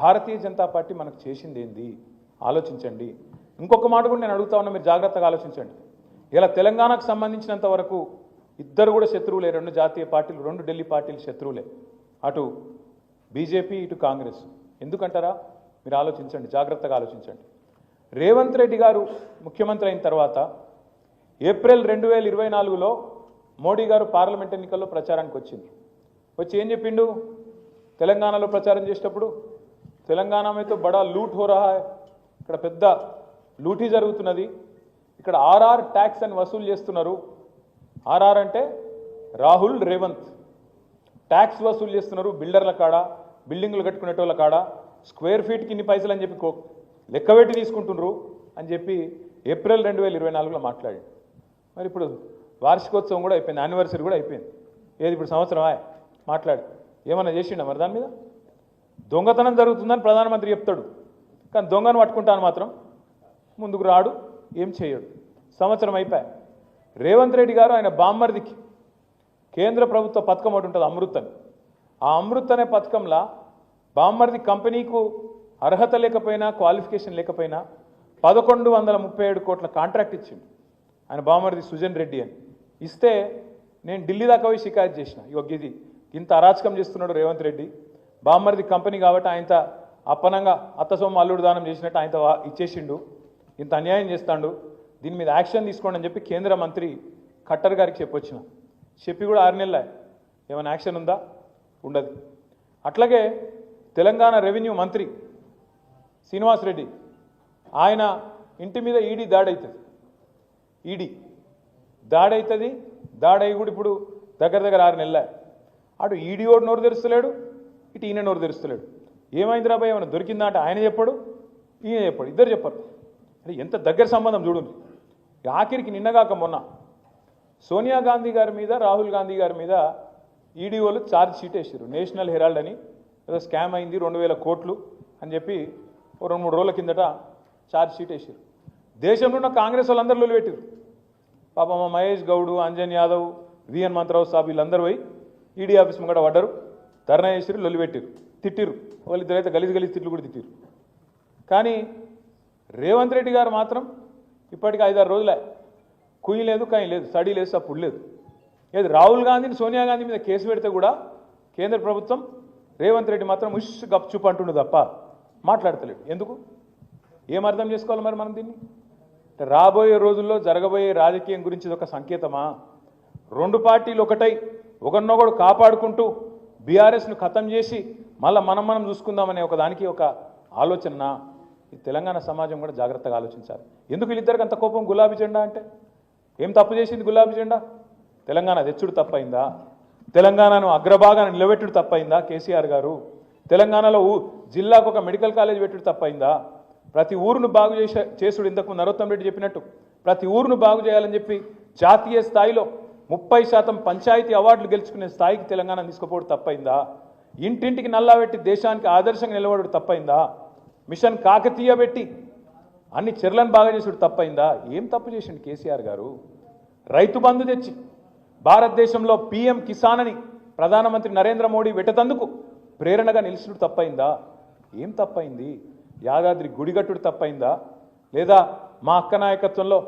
భారతీయ జనతా పార్టీ మనకు చేసింది ఏంది ఆలోచించండి. ఇంకొక మాట కూడా నేను అడుగుతా ఉన్నా, మీరు జాగ్రత్తగా ఆలోచించండి. ఇలా తెలంగాణకు సంబంధించినంత వరకు ఇద్దరు కూడా శత్రువులే, 2 జాతీయ పార్టీలు, 2 ఢిల్లీ పార్టీలు శత్రువులే, అటు బీజేపీ ఇటు కాంగ్రెస్. ఎందుకంటారా? మీరు ఆలోచించండి, జాగ్రత్తగా ఆలోచించండి. రేవంత్ రెడ్డి గారు ముఖ్యమంత్రి అయిన తర్వాత ఏప్రిల్ 2024లో మోడీ గారు పార్లమెంట్ ఎన్నికల్లో ప్రచారానికి వచ్చి ఏం చెప్పిండు? తెలంగాణలో ప్రచారం చేసేటప్పుడు తెలంగాణ మీద బడా లూట్ హో రహా హై, ఇక్కడ పెద్ద లూటీ జరుగుతున్నది, ఇక్కడ ఆర్ఆర్ ట్యాక్స్ అని వసూలు చేస్తున్నారు. ఆర్ఆర్ అంటే రాహుల్ రేవంత్. ట్యాక్స్ వసూలు చేస్తున్నారు బిల్డర్ల కాడ, బిల్డింగ్లు కట్టుకునేటోళ్ళ కాడ, స్క్వేర్ ఫీట్కి ఇన్ని పైసలు అని చెప్పి లెక్కబెట్టి తీసుకుంటున్నారు అని చెప్పి ఏప్రిల్ 2024లో మాట్లాడి. మరి ఇప్పుడు వార్షికోత్సవం కూడా అయిపోయింది, యానివర్సరీ కూడా అయిపోయింది. ఏది ఇప్పుడు సంవత్సరమా మాట్లాడి ఏమన్నా చేసిండా? మరి దాని మీద దొంగతనం జరుగుతుందని ప్రధానమంత్రి చెప్తాడు, కానీ దొంగను పట్టుకుంటాను మాత్రం ముందుకు రాడు, ఏం చేయడు. సంవత్సరం అయిపోయాయి. రేవంత్ రెడ్డి గారు ఆయన బామ్మర్దికి కేంద్ర ప్రభుత్వ పథకం ఒకటి ఉంటుంది, అమృత్ అని. ఆ అమృత్ అనే పథకంలో బామ్మర్ది కంపెనీకు అర్హత లేకపోయినా, క్వాలిఫికేషన్ లేకపోయినా 1137 కోట్ల కాంట్రాక్ట్ ఇచ్చిండు ఆయన బామ్మర్ది సుజన్ రెడ్డి అని. ఇస్తే నేను ఢిల్లీ దాకా పోయి షికాయత్ చేసిన, ఇది ఇంత అరాచకం చేస్తున్నాడు రేవంత్ రెడ్డి, బామ్మర్ది కంపెనీ కాబట్టి ఆయన అప్పనంగా అత్తసొమ్మ అల్లుడు దానం చేసినట్టు ఆయన ఇచ్చేసిండు, ఇంత అన్యాయం చేస్తాడు, దీని మీద యాక్షన్ తీసుకోండి అని చెప్పి కేంద్ర మంత్రి ఖట్టర్ గారికి చెప్పొచ్చిన. చెప్పి కూడా 6 నెలలే, ఏమైనా యాక్షన్ ఉందా? ఉండదు. అట్లాగే తెలంగాణ రెవెన్యూ మంత్రి శ్రీనివాస్ రెడ్డి ఆయన ఇంటి మీద ఈడీ దాడి అవుతుంది. ఈడీ దాడి అవుతుంది. దాడి అయ్యి కూడా ఇప్పుడు దగ్గర దగ్గర 6 నెలల అటు ఈడీ ఓడు నోరు తెరుస్తలేడు, ఇటు ఈయన నోరు తెరుస్తలేడు. ఏమైంది రాబాయ్, ఏమైనా దొరికిందా అంటే ఆయన చెప్పాడు, ఈయన చెప్పాడు, ఇద్దరు చెప్పారు. అంటే ఎంత దగ్గర సంబంధం చూడండి. ఆఖరికి నిన్నగాక మొన్న సోనియా గాంధీ గారి మీద, రాహుల్ గాంధీ గారి మీద ఈడీ వాళ్ళు ఛార్జ్ షీట్ వేసారు. నేషనల్ హెరాల్డ్ అని ఏదో స్కామ్ అయింది 2000 కోట్లు అని చెప్పి 2-3 రోజుల కిందట ఛార్జ్ షీట్ వేసారు. దేశంలో ఉన్న కాంగ్రెస్ వాళ్ళందరూ లొల్లి పెట్టారు. పాప మా మహేష్ గౌడ్, అంజన్ యాదవ్, వి హనుమంతరావు సాబ్ వీళ్ళందరూ పోయి ఈడీ ఆఫీస్ ముంగట పడ్డారు, ధర్నా చేసారు, లొల్లి పెట్టారు, తిట్టిరు. వాళ్ళిద్దరైతే గలీజ్ తిట్లు కూడా తిట్టిరు. కానీ రేవంత్ రెడ్డి గారు మాత్రం ఇప్పటికి 5-6 రోజులే కుయ్యి లేదు, కాయి లేదు, స్టడీ లేదు, సప్పుడు లేదు. ఏది రాహుల్ గాంధీని, సోనియా గాంధీ మీద కేసు పెడితే కూడా కేంద్ర ప్రభుత్వం రేవంత్ రెడ్డి మాత్రం గప్చుప్ అంటుండు తప్ప మాట్లాడతలేడు. ఎందుకు? ఏం అర్థం చేసుకోవాలి మరి మనం దీన్ని? రాబోయే రోజుల్లో జరగబోయే రాజకీయం గురించి ఒక సంకేతమా? 2 పార్టీలు ఒకటై ఒకరినొకడు కాపాడుకుంటూ బీఆర్ఎస్ను ఖతం చేసి మళ్ళీ మనం చూసుకుందామనే ఒక దానికి ఒక ఆలోచన. ఈ తెలంగాణ సమాజం కూడా జాగ్రత్తగా ఆలోచించాలి. ఎందుకు వీళ్ళిద్దరికి అంత కోపం? గులాబీ జెండా అంటే ఏం తప్పు చేసింది గులాబీ జెండా? తెలంగాణ తెచ్చుడు తప్పైందా? తెలంగాణను అగ్రభాగాన్ని నిలబెట్టుడు తప్పైందా కేసీఆర్ గారు? తెలంగాణలో జిల్లాకు ఒక మెడికల్ కాలేజ్ పెట్టుడు తప్పైందా? ప్రతి ఊరును బాగు చేసుడు, ఇంతకు నరోత్తం రెడ్డి చెప్పినట్టు ప్రతి ఊరును బాగు చేయాలని చెప్పి జాతీయ స్థాయిలో 30% పంచాయతీ అవార్డులు గెలుచుకునే స్థాయికి తెలంగాణ తీసుకుపోవడం తప్పైందా? ఇంటింటికి నల్లా పెట్టి దేశానికి ఆదర్శంగా నిలబడడం తప్పైందా? మిషన్ కాకతీయ పెట్టి అన్ని చెర్లను బాగా చేసుడు తప్పైందా? ఏం తప్పు చేసిండు కేసీఆర్ గారు? రైతు బంధు తెచ్చి భారతదేశంలో పీఎం కిసాన్ అని ప్రధానమంత్రి నరేంద్ర మోడీ పెట్టతందుకు ప్రేరణగా నిలిచినట్టు తప్పైందా? ఏం తప్పైంది? యాదాద్రి గుడిగట్టుడు తప్పైందా? లేదా మా అక్క నాయకత్వంలో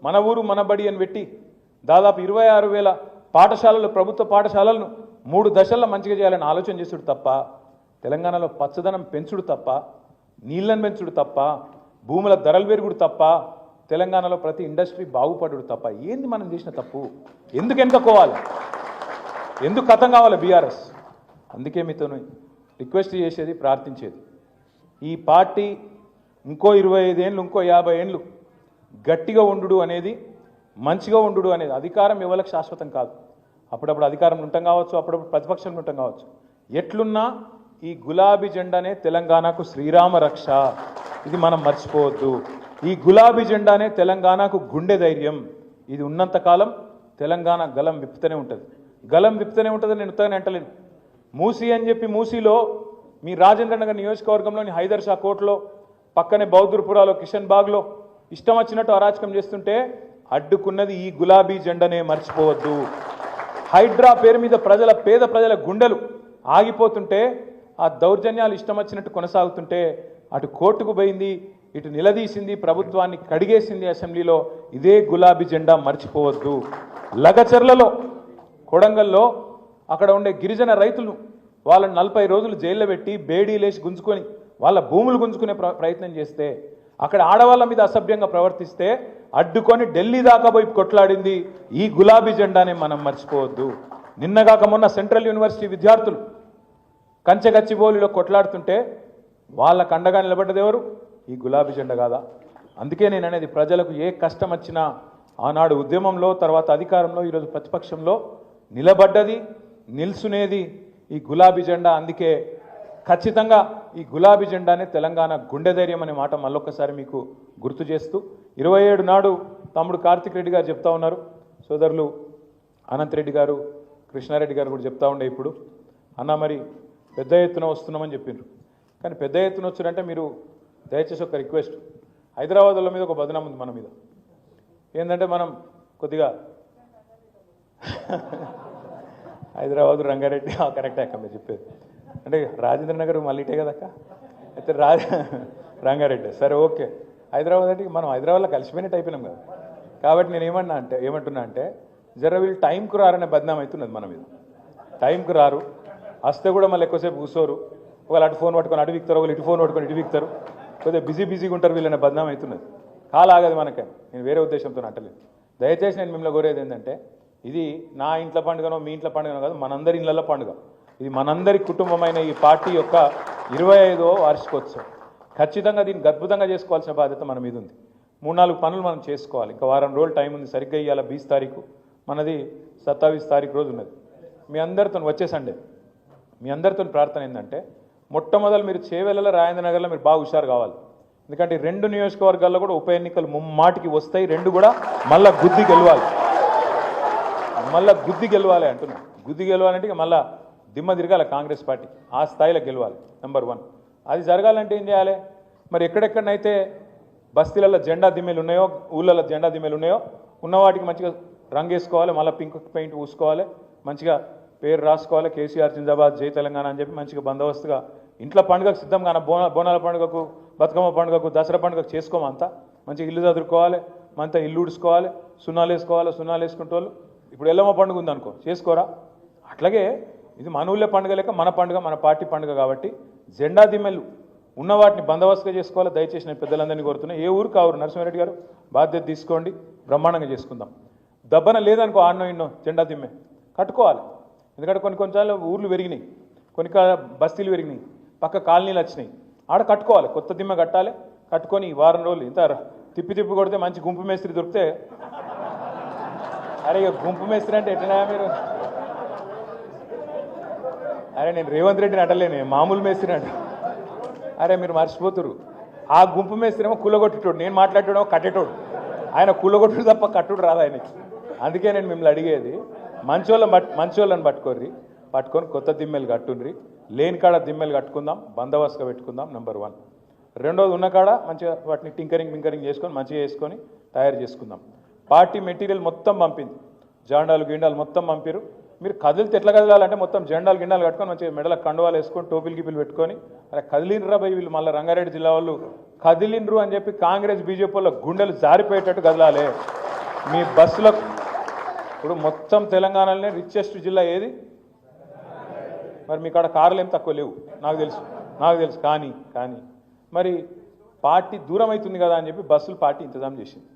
మన ఊరు మన బడి అని పెట్టి దాదాపు 26,000 పాఠశాలలు, ప్రభుత్వ పాఠశాలలను 3 దశల్లో మంచిగా చేయాలని ఆలోచన చేసుడు తప్ప, తెలంగాణలో పచ్చదనం పెంచుడు తప్ప, నీళ్లను పెంచుడు తప్ప, భూముల ధరలు పెరుగుడు తప్ప, తెలంగాణలో ప్రతి ఇండస్ట్రీ బాగుపడుడు తప్ప ఏంది మనం చేసిన తప్పు? ఎందుకు వెనుకపోవాలి? ఎందుకు కథం కావాలి బీఆర్ఎస్? అందుకే మీతో రిక్వెస్ట్ చేసేది, ప్రార్థించేది, ఈ పార్టీ ఇంకో 25 ఏళ్ళు, ఇంకో 50 ఏళ్ళు గట్టిగా ఉండు అనేది, మంచిగా ఉండు అనేది. అధికారం ఎవరికి శాశ్వతం కాదు. అప్పుడప్పుడు అధికారంలో ఉంటాం కావచ్చు, అప్పుడప్పుడు ప్రతిపక్షంలో ఉంటాం కావచ్చు. ఎట్లున్నా ఈ గులాబీ జెండానే తెలంగాణకు శ్రీరామ రక్ష. ఇది మనం మర్చిపోవద్దు. ఈ గులాబీ జెండానే తెలంగాణకు గుండె ధైర్యం. ఇది ఉన్నంతకాలం తెలంగాణ గలం విప్పుతూనే ఉంటుంది. గలం విప్పుతూనే ఉంటుంది. నేను ఉత్తగానే అంటలేను. మూసీ అని చెప్పి మూసీలో మీ రాజేంద్ర నగర్ నియోజకవర్గంలోని హైదర్ షా కోట్లో పక్కనే బౌద్ధపురాలో కిషన్ బాగ్లో ఇష్టం వచ్చినట్టు అరాచకం చేస్తుంటే అడ్డుకున్నది ఈ గులాబీ జెండానే, మర్చిపోవద్దు. హైడ్రా పేరు మీద పేద ప్రజల గుండెలు ఆగిపోతుంటే, ఆ దౌర్జన్యాలు ఇష్టం వచ్చినట్టు కొనసాగుతుంటే అటు కోర్టుకు పోయింది, ఇటు నిలదీసింది, ప్రభుత్వాన్ని కడిగేసింది అసెంబ్లీలో. ఇదే గులాబీ జెండా, మర్చిపోవద్దు. లగచర్లలో, కొడంగల్లో అక్కడ ఉండే గిరిజన రైతులు వాళ్ళని 40 రోజులు జైల్లో పెట్టి బేడీలేసి గుంజుకొని వాళ్ళ భూములు గుంజుకునే ప్రయత్నం చేస్తే, అక్కడ ఆడవాళ్ళ మీద అసభ్యంగా ప్రవర్తిస్తే అడ్డుకొని ఢిల్లీ దాకా పోయి కొట్లాడింది ఈ గులాబీ జెండానే, మనం మర్చిపోవద్దు. నిన్నగాక మొన్న సెంట్రల్ యూనివర్సిటీ విద్యార్థులు కంచెగచ్చిబౌలిలో కొట్లాడుతుంటే వాళ్ళకు అండగా నిలబడ్డది ఎవరు? ఈ గులాబీ జెండా కాదా? అందుకే నేను అనేది, ప్రజలకు ఏ కష్టం వచ్చినా ఆనాడు ఉద్యమంలో, తర్వాత అధికారంలో, ఈరోజు ప్రతిపక్షంలో నిలబడ్డది, నిల్చునేది ఈ గులాబీ జెండా. అందుకే ఖచ్చితంగా ఈ గులాబీ జెండానే తెలంగాణ గుండె ధైర్యం అనే మాట మళ్ళొక్కసారి మీకు గుర్తు చేస్తూ, 27 నాడు తమ్ముడు కార్తిక్ రెడ్డి గారు చెప్తా ఉన్నారు, సోదరులు అనంత్ రెడ్డి గారు, కృష్ణారెడ్డి గారు కూడా చెప్తా ఉండే, ఇప్పుడు అన్న మరి పెద్ద ఎత్తున వస్తున్నామని చెప్పిండ్రు. కానీ పెద్ద ఎత్తున వచ్చారంటే మీరు దయచేసి ఒక రిక్వెస్ట్, హైదరాబాద్ల మీద ఒక బదనాం ఉంది మన మీద. ఏంటంటే మనం కొద్దిగా హైదరాబాద్ రంగారెడ్డి కరెక్టే అక్క మీరు చెప్పేది. అంటే రాజేంద్ర నగర్ మళ్ళీ ఇటే కదక్క, అయితే రంగారెడ్డి సరే ఓకే. హైదరాబాద్ అంటే మనం హైదరాబాద్లో కలిసిపోయినట్టు అయిపోయినాం కదా. కాబట్టి నేను ఏమంటున్నా అంటే జర వీళ్ళు టైంకు రారనే బదనాం అవుతున్నది మన మీద. టైంకు రారు, వస్తే కూడా మళ్ళీ ఎక్కువసేపు కూర్చోరు. ఒకళ్ళు అటు ఫోన్ పట్టుకొని అటు విక్తారు, వాళ్ళు ఇటు ఫోన్ పట్టుకొని ఇటు విక్తారు. కొద్దిగా బిజీగా ఉంటారు వీళ్ళనే బదనాం అవుతున్నది. కాలాగదు మనకని నేను వేరే ఉద్దేశంతో అంటలేదు. దయచేసి నేను మిమ్మల్ని కోరేది ఏంటంటే, ఇది నా ఇంట్లో పండుగనో మీ ఇంట్లో పండుగనో కాదు, మనందరి ఇళ్లలో పండుగ. ఇది మనందరి కుటుంబమైన ఈ పార్టీ యొక్క 25వ వార్షికోత్సవం. ఖచ్చితంగా దీన్ని అద్భుతంగా చేసుకోవాల్సిన బాధ్యత మన మీద ఉంది. 3-4 పనులు మనం చేసుకోవాలి. ఇంకా వారం రోజులు టైం ఉంది. సరిగ్గా ఇవాళ 20 తారీఖు, మనది 27 తారీఖు రోజు ఉన్నది. మీ అందరితో వచ్చే సండే మీ అందరితో ప్రార్థన ఏంటంటే మొట్టమొదలు మీరు చేవెళ్ళ రాజేంద్రనగర్లో మీరు బాగా హుషారు కావాలి. ఎందుకంటే 2 నియోజకవర్గాల్లో కూడా ఉప ఎన్నికలు ముమ్మాటికి వస్తాయి. 2 కూడా మళ్ళా గుద్ది గెలవాలి, అంటున్నా. గుద్ది గెలవాలంటే ఇక మళ్ళా దిమ్మ తిరగాలి కాంగ్రెస్ పార్టీ, ఆ స్థాయిలో గెలవాలి. నెంబర్ 1. అది జరగాలంటే ఏం చేయాలి? మరి ఎక్కడెక్కడనైతే బస్తీలలో జెండా దిమ్మెలు ఉన్నాయో, ఊళ్ళలో జెండా దిమ్మెలు ఉన్నాయో ఉన్న వాటికి మంచిగా రంగు వేసుకోవాలి, మళ్ళీ పింక్ పెయింట్ పూసుకోవాలి, మంచిగా పేరు రాసుకోవాలి, కేసీఆర్ జిందాబాద్, జై తెలంగాణ అని చెప్పి మంచిగా బందోబస్తుగా ఇంట్లో పండుగకు సిద్ధంగా బోనాల పండుగకు, బతుకమ్మ పండుగకు, దసరా పండుగకు చేసుకోమంతా మంచిగా ఇల్లు చదువుకోవాలి, మంతా ఇల్లు ఉడుచుకోవాలి, సున్నాలు వేసుకుంటే వాళ్ళు ఇప్పుడు ఎల్లమ్మ పండుగ ఉందనుకో చేసుకోరా. అట్లాగే ఇది మన ఊళ్ళో పండుగ లేక మన పండుగ, మన పార్టీ పండుగ కాబట్టి జెండా దిమ్మెలు ఉన్న వాటిని బందోబస్తుగా చేసుకోవాలి. దయచేసి నేను పెద్దలందరినీ కోరుతున్నా, ఏ ఊరు కావురు నరసింహారెడ్డి గారు బాధ్యత తీసుకోండి, బ్రహ్మాండంగా చేసుకుందాం. దబ్బన లేదనుకో ఆడనో ఇన్నో జెండా దిమ్మె కట్టుకోవాలి. ఎందుకంటే కొన్నిసార్లు ఊర్లు పెరిగినాయి, కొన్ని బస్తీలు పెరిగినాయి, పక్క కాలనీలు వచ్చినాయి, ఆడ కట్టుకోవాలి, కొత్త దిమ్మె కట్టాలి. కట్టుకొని వారం రోజులు ఇంత తిప్పి కొడితే మంచి గుంపు మేస్త్రి దొరికితే, అరే ఇక గుంపు మేస్త్రి అంటే ఎట్లా మీరు? అరే నేను రేవంత్ రెడ్డిని అంటలేను, మామూలు మేస్త్రి అంట. అరే మీరు మర్చిపోతురు, ఆ గుంపు మేస్త్రి ఏమో కూలగొట్టేటోడు, నేను మాట్లాడేటోడేమో కట్టేటోడు. ఆయన కూలగొట్టుడు తప్ప కట్టుడు రాదు ఆయనకి. అందుకే నేను మిమ్మల్ని అడిగేది, మంచోళ్ళని పట్టుకొని కొత్త దిమ్మెలు కట్టుండ్రి, లేని కాడ దిమ్మెలు కట్టుకుందాం, బందోబస్తుగా పెట్టుకుందాం. నెంబర్ 1. రెండోది ఉన్న కాడ మంచిగా వాటిని టింకరింగ్ చేసుకొని మంచిగా వేసుకొని తయారు చేసుకుందాం. పార్టీ మెటీరియల్ మొత్తం పంపింది, జెండాలు గిండాలు మొత్తం పంపిరు. మీరు కదిలితే ఎట్లా కదలాలంటే మొత్తం జెండాలు గిండాలు కట్టుకొని మంచిగా మెడల కండువాలు వేసుకొని టోపీలు గిపిలు పెట్టుకొని, అరే కదిలినరా భయ్ వీళ్ళు మళ్ళీ రంగారెడ్డి జిల్లా వాళ్ళు కదిలినరు అని చెప్పి కాంగ్రెస్ బీజేపీ వాళ్ళ గుండెలు జారిపోయేటట్టు కదలాలి. మీ బస్సులకు ఇప్పుడు మొత్తం తెలంగాణలోనే రిచెస్ట్ జిల్లా ఏది? మరి మీ కాడ కార్లు ఏం తక్కువ లేవు నాకు తెలుసు. కానీ మరి పార్టీ దూరం అవుతుంది కదా అని చెప్పి బస్సులు పార్టీ ఇంతజాం చేసింది.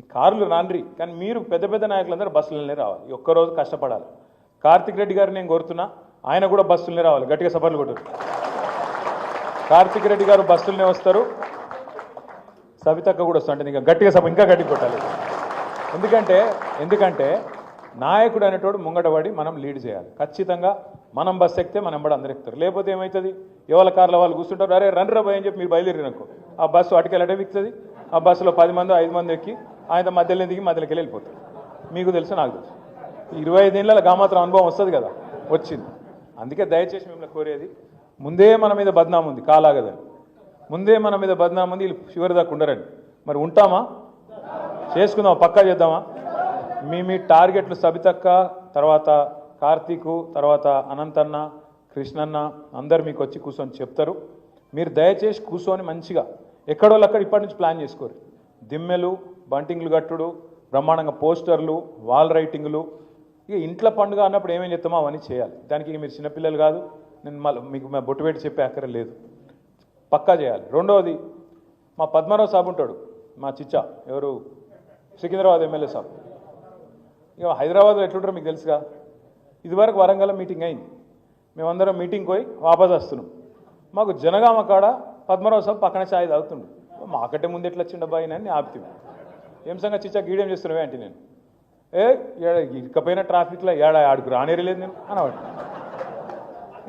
ఈ కార్లు రాండ్రి, కానీ మీరు పెద్ద నాయకులందరూ బస్సులనే రావాలి, ఒక్కరోజు కష్టపడాలి. కార్తిక్ రెడ్డి గారు నేను కోరుతున్నా, ఆయన కూడా బస్సులనే రావాలి, గట్టిగా సభలు కొట్టారు. కార్తిక్ రెడ్డి గారు బస్సులనే వస్తారు, సవితక్క కూడా వస్తుంటే ఇంకా గట్టిగా ఇంకా గట్టిగా కొట్టాలి. ఎందుకంటే నాయకుడు అనేటోడు ముంగటపడి మనం లీడ్ చేయాలి. ఖచ్చితంగా మనం బస్సు ఎక్కితే మనం ఎంబడి అందరు ఎక్కుతారు. లేకపోతే ఏమవుతుంది, ఎవరి కార్లో వాళ్ళు కూర్చుంటారు, అరే రండ్రా భయ్ అని చెప్పి మీరు బయలుదేరినకు ఆ బస్సు అటుకెళ్ళటే ఎక్కుతుంది. ఆ బస్సులో 10 మంది 5 మంది ఎక్కి ఆయన మధ్యలో దిగి మధ్యలోకి వెళ్ళిపోతారు. మీకు తెలుసు, నాకు తెలుసు. 25 ఏళ్ళ గామాత్రం అనుభవం వస్తుంది కదా, వచ్చింది. అందుకే దయచేసి మిమ్మల్ని కోరేది, ముందే మన మీద బద్నాం ఉంది, కాలాగదని ముందే మన మీద బద్నాం ఉంది, వీళ్ళు చివరి దాకా ఉండరండి. మరి ఉంటామా? చేసుకుందామా? పక్కా చేద్దామా? మీ టార్గెట్లు సబితక్క, తర్వాత కార్తీకు, తర్వాత అనంతన్న, కృష్ణన్న అందరు మీకు వచ్చి కూర్చొని చెప్తారు. మీరు దయచేసి కూర్చొని మంచిగా ఎక్కడోళ్ళు అక్కడ ఇప్పటి నుంచి ప్లాన్ చేసుకోరు. దిమ్మెలు, బంటింగ్లు కట్టుడు, బ్రహ్మాండంగా పోస్టర్లు, వాల్ రైటింగ్లు. ఇక ఇంట్లో పండుగ అన్నప్పుడు ఏమేమి చెప్తామో అవన్నీ చేయాలి. దానికి మీరు చిన్నపిల్లలు కాదు, నేను మీకు బొట్టు పెట్టి చెప్పే అక్కర లేదు, పక్కా చేయాలి. రెండవది, మా పద్మారావు సాబ్ ఉంటాడు, మా చిచ్చా, ఎవరు సికింద్రాబాద్ ఎమ్మెల్యే సాబ్. ఇక హైదరాబాద్లో ఎట్లుంటారో మీకు తెలుసుగా. ఇదివరకు వరంగల్ మీటింగ్ అయింది, మేమందరం మీటింగ్ పోయి వాపస్ వస్తున్నాం. మాకు జనగామ కాడ పద్మరావు సాబ్ పక్కన ఛాయ్ తాగుతుండు. మాకంటే ముందు ఎట్లా వచ్చిండబ్బా అని ఆపుతాం. ఏం సంగతి చిచ్చా గీడేం చేస్తున్నావే అంటే నేను ఇకపోయిన ట్రాఫిక్లో ఆడుకు రానేరలేదు నేను అనవాడు.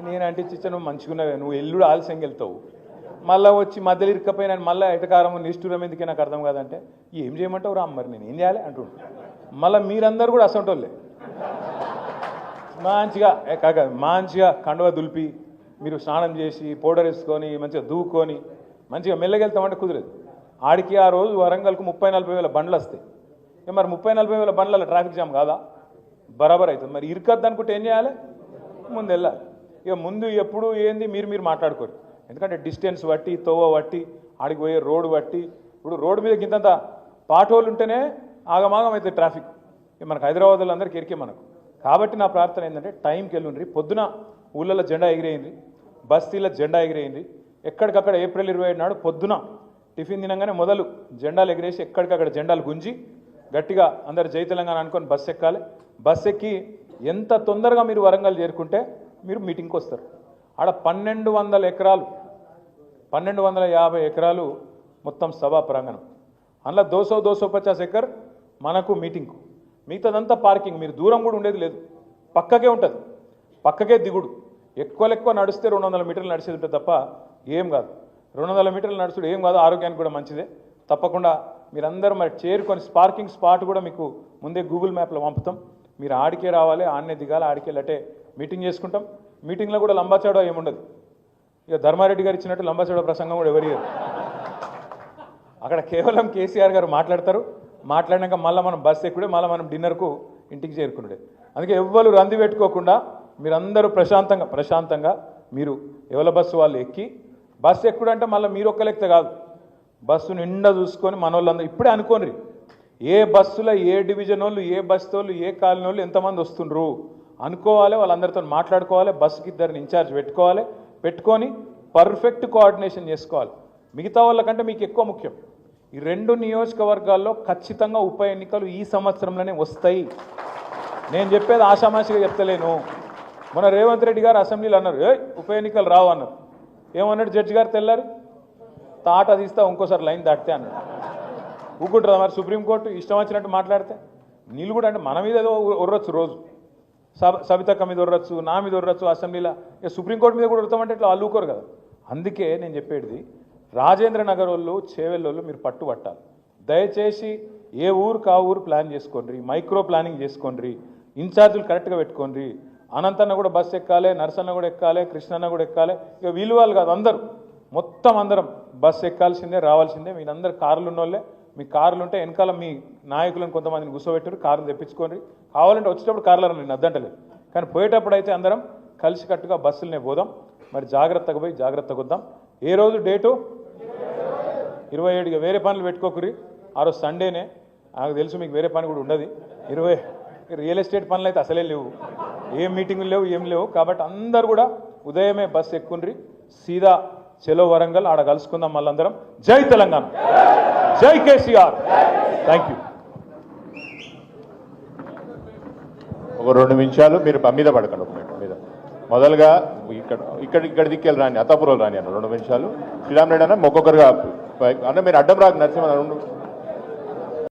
నేనంటే చిచ్చా నువ్వు మంచిగున్నావే, నువ్వు ఎల్లుడు ఆలస్యంగా వెళ్తావు, మళ్ళీ వచ్చి మధ్యలో ఇరుక్కపోయినా మళ్ళీ ఎటకారం నిష్ఠూరం ఎందుకే నాకు అర్థం కాదంటే, ఏం చేయమంటావు రా మరి నేను ఏం చేయాలి అంటుండు. మళ్ళీ మీరందరూ కూడా అసంటోళ్ళే, మంచిగా కండువ దులిపి మీరు స్నానం చేసి పౌడర్ వేసుకొని మంచిగా దూకొని మంచిగా మెల్లగెళ్తామంటే కుదరదు. ఆడికి ఆ రోజు వరంగల్కు 30-40 వేల బండ్లు వస్తాయి. మరి 30-40 వేల బండ్ల ట్రాఫిక్ జామ్ కాదా? బరాబర్ అవుతుంది. మరి ఇరుకద్దు అనుకుంటే ఏం చేయాలి? ముందు వెళ్ళాలి. ఇక ముందు ఎప్పుడు ఏంది మీరు మాట్లాడుకోరు. ఎందుకంటే డిస్టెన్స్ బట్టి, తోవ బట్టి, ఆడికి పోయే రోడ్డు బట్టి, ఇప్పుడు రోడ్డు మీద ఇంతంత పాటోళ్ళు ఉంటేనే ఆగమాగం అవుతుంది ట్రాఫిక్. మనకు హైదరాబాద్లో అందరికీ ఎరికే మనకు. కాబట్టి నా ప్రార్థన ఏంటంటే టైంకి వెళ్ళుండ్రి, పొద్దున ఊళ్ళలో జెండా ఎగిరేయండి, బస్తీలో జెండా ఎగిరేయండి. ఎక్కడికక్కడ ఏప్రిల్ 27 నాడు పొద్దున టిఫిన్ తినంగానే మొదలు జెండాలు ఎగిరేసి ఎక్కడికక్కడ జెండాలు గుంజి గట్టిగా అందరు జై తెలంగాణ అనుకొని బస్సు ఎక్కాలి. బస్సు ఎక్కి ఎంత తొందరగా మీరు వరంగల్ చేరుకుంటే మీరు మీటింగ్కి వస్తారు. ఆడ 1200 ఎకరాలు 1250 ఎకరాలు మొత్తం సభా ప్రాంగణం. అందులో 250 ఎకర్ మనకు మీటింగ్కు, మిగతాదంతా పార్కింగ్. మీరు దూరం కూడా ఉండేది లేదు, పక్కకే ఉంటుంది, పక్కకే దిగుడు. ఎక్కువ నడిస్తే 200 మీటర్లు నడిచేది ఉంటుంది తప్ప ఏం కాదు. 200 మీటర్లు నడుచుడు ఏం కాదు, ఆరోగ్యానికి కూడా మంచిదే. తప్పకుండా మీరందరూ మరి చేరుకొని పార్కింగ్ స్పాట్ కూడా మీకు ముందే గూగుల్ మ్యాప్లో పంపుతాం. మీరు ఆడికే రావాలి, ఆడనే దిగాలి, ఆడికే వెళ్ళటే మీటింగ్ చేసుకుంటాం. మీటింగ్లో కూడా లంబాచాడో ఏముండదు. ఇక ధర్మారెడ్డి గారు ఇచ్చినట్టు లంబాచాడో ప్రసంగం కూడా ఎవరు అక్కడ కేవలం కేసీఆర్ గారు మాట్లాడతారు. మాట్లాడినాక మళ్ళీ మనం బస్సు ఎక్కుడే, మళ్ళీ మనం డిన్నర్కు ఇంటికి చేరుకున్నాడే. అందుకే ఎవ్వరు రంది పెట్టుకోకుండా మీరందరూ ప్రశాంతంగా మీరు ఎవరి బస్సు వాళ్ళు ఎక్కి, బస్సు ఎక్కుడంటే మళ్ళీ మీరు ఒక్కరు ఎక్కితే కాదు, బస్సు నిండా చూసుకొని మన వాళ్ళందరూ ఇప్పుడే అనుకోండి, ఏ బస్సులో ఏ డివిజన్ వాళ్ళు, ఏ బస్సు వాళ్ళు, ఏ కాలనీ వాళ్ళు ఎంతమంది వస్తుండ్రు అనుకోవాలి. వాళ్ళందరితో మాట్లాడుకోవాలి, బస్సుకి 2 ఇన్ఛార్జ్ పెట్టుకొని పర్ఫెక్ట్ కోఆర్డినేషన్ చేసుకోవాలి. మిగతా వాళ్ళకంటే మీకు ఎక్కువ ముఖ్యం. ఈ 2 నియోజకవర్గాల్లో ఖచ్చితంగా ఉప ఎన్నికలు ఈ సంవత్సరంలోనే వస్తాయి. నేను చెప్పేది ఆషామాషిగా చెప్తలేను. మన రేవంత్ రెడ్డి గారు అసెంబ్లీలో అన్నారు, ఉప ఎన్నికలు రావు అన్నారు. ఏమన్నాడు జడ్జి గారు తెల్లారు, తాట తీస్తా ఇంకోసారి లైన్ దాటితే అన్నాడు. ఊకుంటుందా మరి సుప్రీంకోర్టు ఇష్టం వచ్చినట్టు మాట్లాడితే? నీళ్ళు కూడా అంటే మన మీద ఏదో ఉర్రొచ్చు, రోజు సబితక్క మీద ఉర్రొచ్చు, నా మీద ఉర్రొచ్చు అసెంబ్లీలో. ఇక సుప్రీంకోర్టు మీద కూడా ఉడతామంటే ఇట్లా అల్లుకోరు కదా. అందుకే నేను చెప్పేది, రాజేంద్ర నగర్ వాళ్ళు, చేవెళ్ళోళ్ళు మీరు పట్టాలి. దయచేసి ఏ ఊరు ఊరు ప్లాన్ చేసుకోండి, మైక్రో ప్లానింగ్ చేసుకోండి, ఇన్ఛార్జీలు కరెక్ట్గా పెట్టుకోండి. అనంతన్న కూడా బస్సు ఎక్కాలి, నర్సన్న కూడా ఎక్కాలి, కృష్ణన్న కూడా ఎక్కాలి. ఇక వీళ్ళు వాళ్ళు కాదు, అందరూ మొత్తం అందరం బస్సు ఎక్కాల్సిందే, రావాల్సిందే. మీరందరూ కార్లు ఉన్నోళ్ళే. మీ కార్లు ఉంటే వెనకాల మీ నాయకులను కొంతమందిని కూర్చోబెట్టారు, కార్లు తెప్పించుకోండి. కావాలంటే వచ్చేటప్పుడు కార్లు నేను అద్దంటలేదు, కానీ పోయేటప్పుడు అయితే అందరం కలిసికట్టుగా బస్సులనే పోదాం. మరి జాగ్రత్తగా పోయి జాగ్రత్తగా వద్దాం. ఏ రోజు డేటు 27. వేరే పనులు పెట్టుకోకురి, ఆ రోజు సండేనే. నాకు తెలుసు మీకు వేరే పని కూడా ఉండదు. 20 రియల్ ఎస్టేట్ పనులు అయితే అసలే లేవు, ఏం మీటింగులు లేవు, ఏం లేవు. కాబట్టి అందరూ కూడా ఉదయమే బస్సు ఎక్కుండ్రి, సీదా చెలో వరంగల్, ఆడ కలుసుకుందాం మళ్ళందరం. జై తెలంగాణ, జై కేసీఆర్. Thank you. ఒక 2 నిమిషాలు మీరు మీద పడకండి. ఒక మినిట్ మీద మొదలుగా ఇక్కడ దిక్కెళ్ళి రాని, అత్తాపురం రాని అన్న 2 నిమిషాలు. శ్రీరామ్ రెడ్డి అన్న ఒక్కొక్కరుగా అన్న, మీరు అడ్డం రాకు నరసింహ